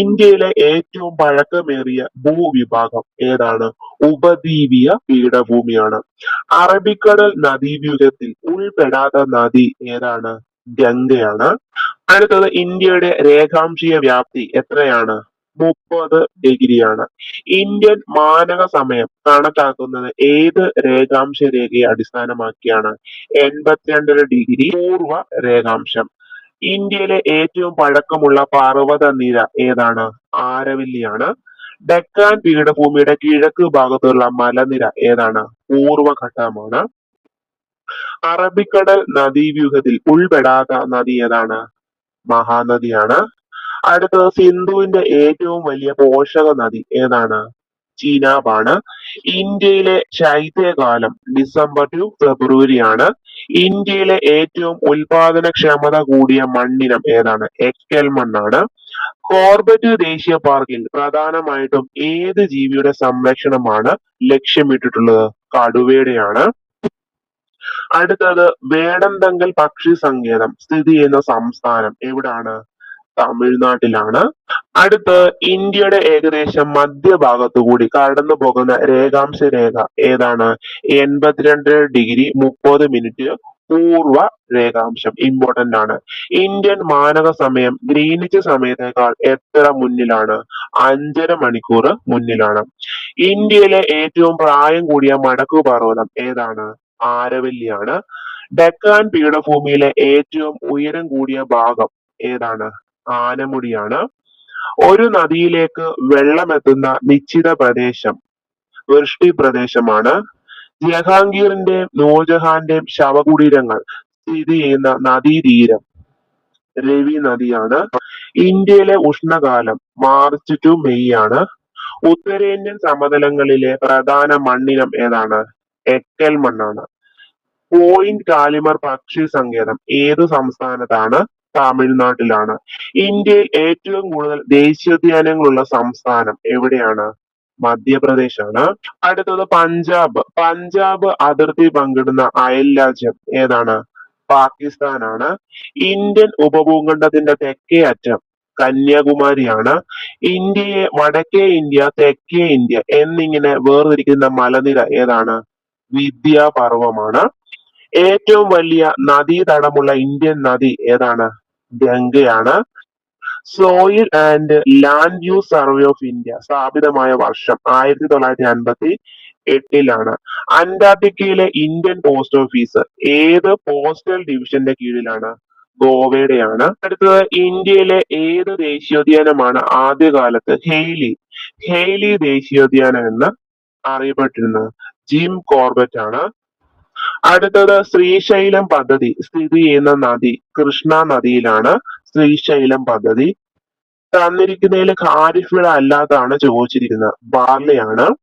ഇന്ത്യയിലെ ഏറ്റവും പഴക്കമേറിയ ഭൂവിഭാഗം ഏതാണ്? ഉപദ്വീപീയ പീഠഭൂമിയാണ്. അറബിക്കടൽ നദീവ്യൂഹത്തിൽ ഉൾപ്പെടാത്ത നദി ഏതാണ്? ഗംഗയാണ്. അടുത്തത്, ഇന്ത്യയുടെ രേഖാംശീയ വ്യാപ്തി എത്രയാണ്? 30°ആണ്. ഇന്ത്യൻ മാനക സമയം കണക്കാക്കുന്നത് ഏത് രേഖാംശ രേഖയെ അടിസ്ഥാനമാക്കിയാണ്? 82.5° പൂർവ രേഖാംശം. ഇന്ത്യയിലെ ഏറ്റവും പഴക്കമുള്ള പർവ്വതനിര ഏതാണ്? ആരവല്ലിയാണ്. ഡെക്കാൻ പീഠഭൂമിയുടെ കിഴക്ക് ഭാഗത്തുള്ള മലനിര ഏതാണ്? പൂർവഘട്ടമാണ്. അറബിക്കടൽ നദീവ്യൂഹത്തിൽ ഉൾപ്പെടാത്ത നദി ഏതാണ്? മഹാനദിയാണ്. അടുത്തത്, സിന്ധുവിന്റെ ഏറ്റവും വലിയ പോഷക നദി ഏതാണ്? ചീനാബ് ആണ്. ഇന്ത്യയിലെ ശൈത്യകാലം ഡിസംബർ ടു ഫെബ്രുവരി ആണ്. ഇന്ത്യയിലെ ഏറ്റവും ഉൽപാദനക്ഷമത കൂടിയ മണ്ണിനം ഏതാണ്? എക്കൽ മണ്ണാണ്. കോർബറ്റ് ദേശീയ പാർക്കിൽ പ്രധാനമായിട്ടും ഏത് ജീവിയുടെ സംരക്ഷണമാണ് ലക്ഷ്യമിട്ടിട്ടുള്ളത്? കടുവയുടെയാണ്. അടുത്തത് വേടന്തങ്കൽ പക്ഷി സങ്കേതം സ്ഥിതി ചെയ്യുന്ന സംസ്ഥാനം എവിടാണ്? തമിഴ്നാട്ടിലാണ്. അടുത്ത് ഇന്ത്യയുടെ ഏകദേശം മധ്യഭാഗത്തു കൂടി കടന്നു പോകുന്ന രേഖാംശ രേഖ ഏതാണ്? 82°30' പൂർവ രേഖാംശം. ഇമ്പോർട്ടന്റ് ആണ്. ഇന്ത്യൻ മാനക സമയം ഗ്രീനിച്ച് സമയത്തേക്കാൾ എത്ര മുന്നിലാണ്? 5½ മണിക്കൂർ മുന്നിലാണ്. ഇന്ത്യയിലെ ഏറ്റവും പ്രായം കൂടിയ മടക്കുപർവ്വതം ഏതാണ്? ആരവല്ലിയാണ്. ഡെക്കാൻ പീഠഭൂമിയിലെ ഏറ്റവും ഉയരം കൂടിയ ഭാഗം ഏതാണ്? ആനമുടിയാണ്. ഒരു നദിയിലേക്ക് വെള്ളമെത്തുന്ന നിശ്ചിത പ്രദേശം വൃഷ്ടി പ്രദേശമാണ്. ജഹാംഗീറിന്റെയും നൂർജഹാന്റെയും ശവകുടീരങ്ങൾ സ്ഥിതി ചെയ്യുന്ന നദീതീരം രവി നദിയാണ്. ഇന്ത്യയിലെ ഉഷ്ണകാലം മാർച്ച് ടു മെയ് ആണ്. ഉത്തരേന്ത്യൻ സമതലങ്ങളിലെ പ്രധാന മണ്ണിനം ഏതാണ്? എക്കൽ മണ്ണാണ്. പോയിന്റ് കാലിമർ പക്ഷി സങ്കേതം ഏതു സംസ്ഥാനത്താണ്? തമിഴ്നാട്ടിലാണ്. ഇന്ത്യയിൽ ഏറ്റവും കൂടുതൽ ദേശീയോദ്യാനങ്ങളുള്ള സംസ്ഥാനം എവിടെയാണ്? മധ്യപ്രദേശാണ്. അടുത്തത് പഞ്ചാബ്. പഞ്ചാബ് അതിർത്തി പങ്കിടുന്ന അയൽ രാജ്യം ഏതാണ്? പാകിസ്ഥാനാണ്. ഇന്ത്യൻ ഉപഭൂഖണ്ഡത്തിന്റെ തെക്കേ അറ്റം കന്യാകുമാരിയാണ്. ഇന്ത്യയെ വടക്കേ ഇന്ത്യ, തെക്കേ ഇന്ത്യ എന്നിങ്ങനെ വേർതിരിക്കുന്ന മലനിര ഏതാണ്? വിദ്യാപർവമാണ്. ഏറ്റവും വലിയ നദീതടമുള്ള ഇന്ത്യൻ നദി ഏതാണ്? ഗംഗയാണ്. Soil and land use survey of India സ്ഥാപിതമായ വർഷം 1958 അന്റാർട്ടിക്കയിലെ ഇന്ത്യൻ പോസ്റ്റ് ഓഫീസ് ഏത് പോസ്റ്റൽ ഡിവിഷന്റെ കീഴിലാണ്? ഗോവയുടെയാണ്. അടുത്തത് ഇന്ത്യയിലെ ഏത് ദേശീയോദ്യാനമാണ് ആദ്യകാലത്ത് ഹെയ്ലി ദേശീയോദ്യാനം എന്ന് അറിയപ്പെട്ടിരുന്നത്? ജിം കോർബറ്റ് ആണ്. അടുത്തത് ശ്രീശൈലം പദ്ധതി സ്ഥിതി ചെയ്യുന്ന നദി കൃഷ്ണ നദിയിലാണ്. ശ്രീശൈലം പദ്ധതി തന്നിരിക്കുന്നതിൽ ഖാരിഫ് വിള അല്ലാത്തതാണ് ചോദിച്ചിരിക്കുന്നത്. ബാർലിയാണ്.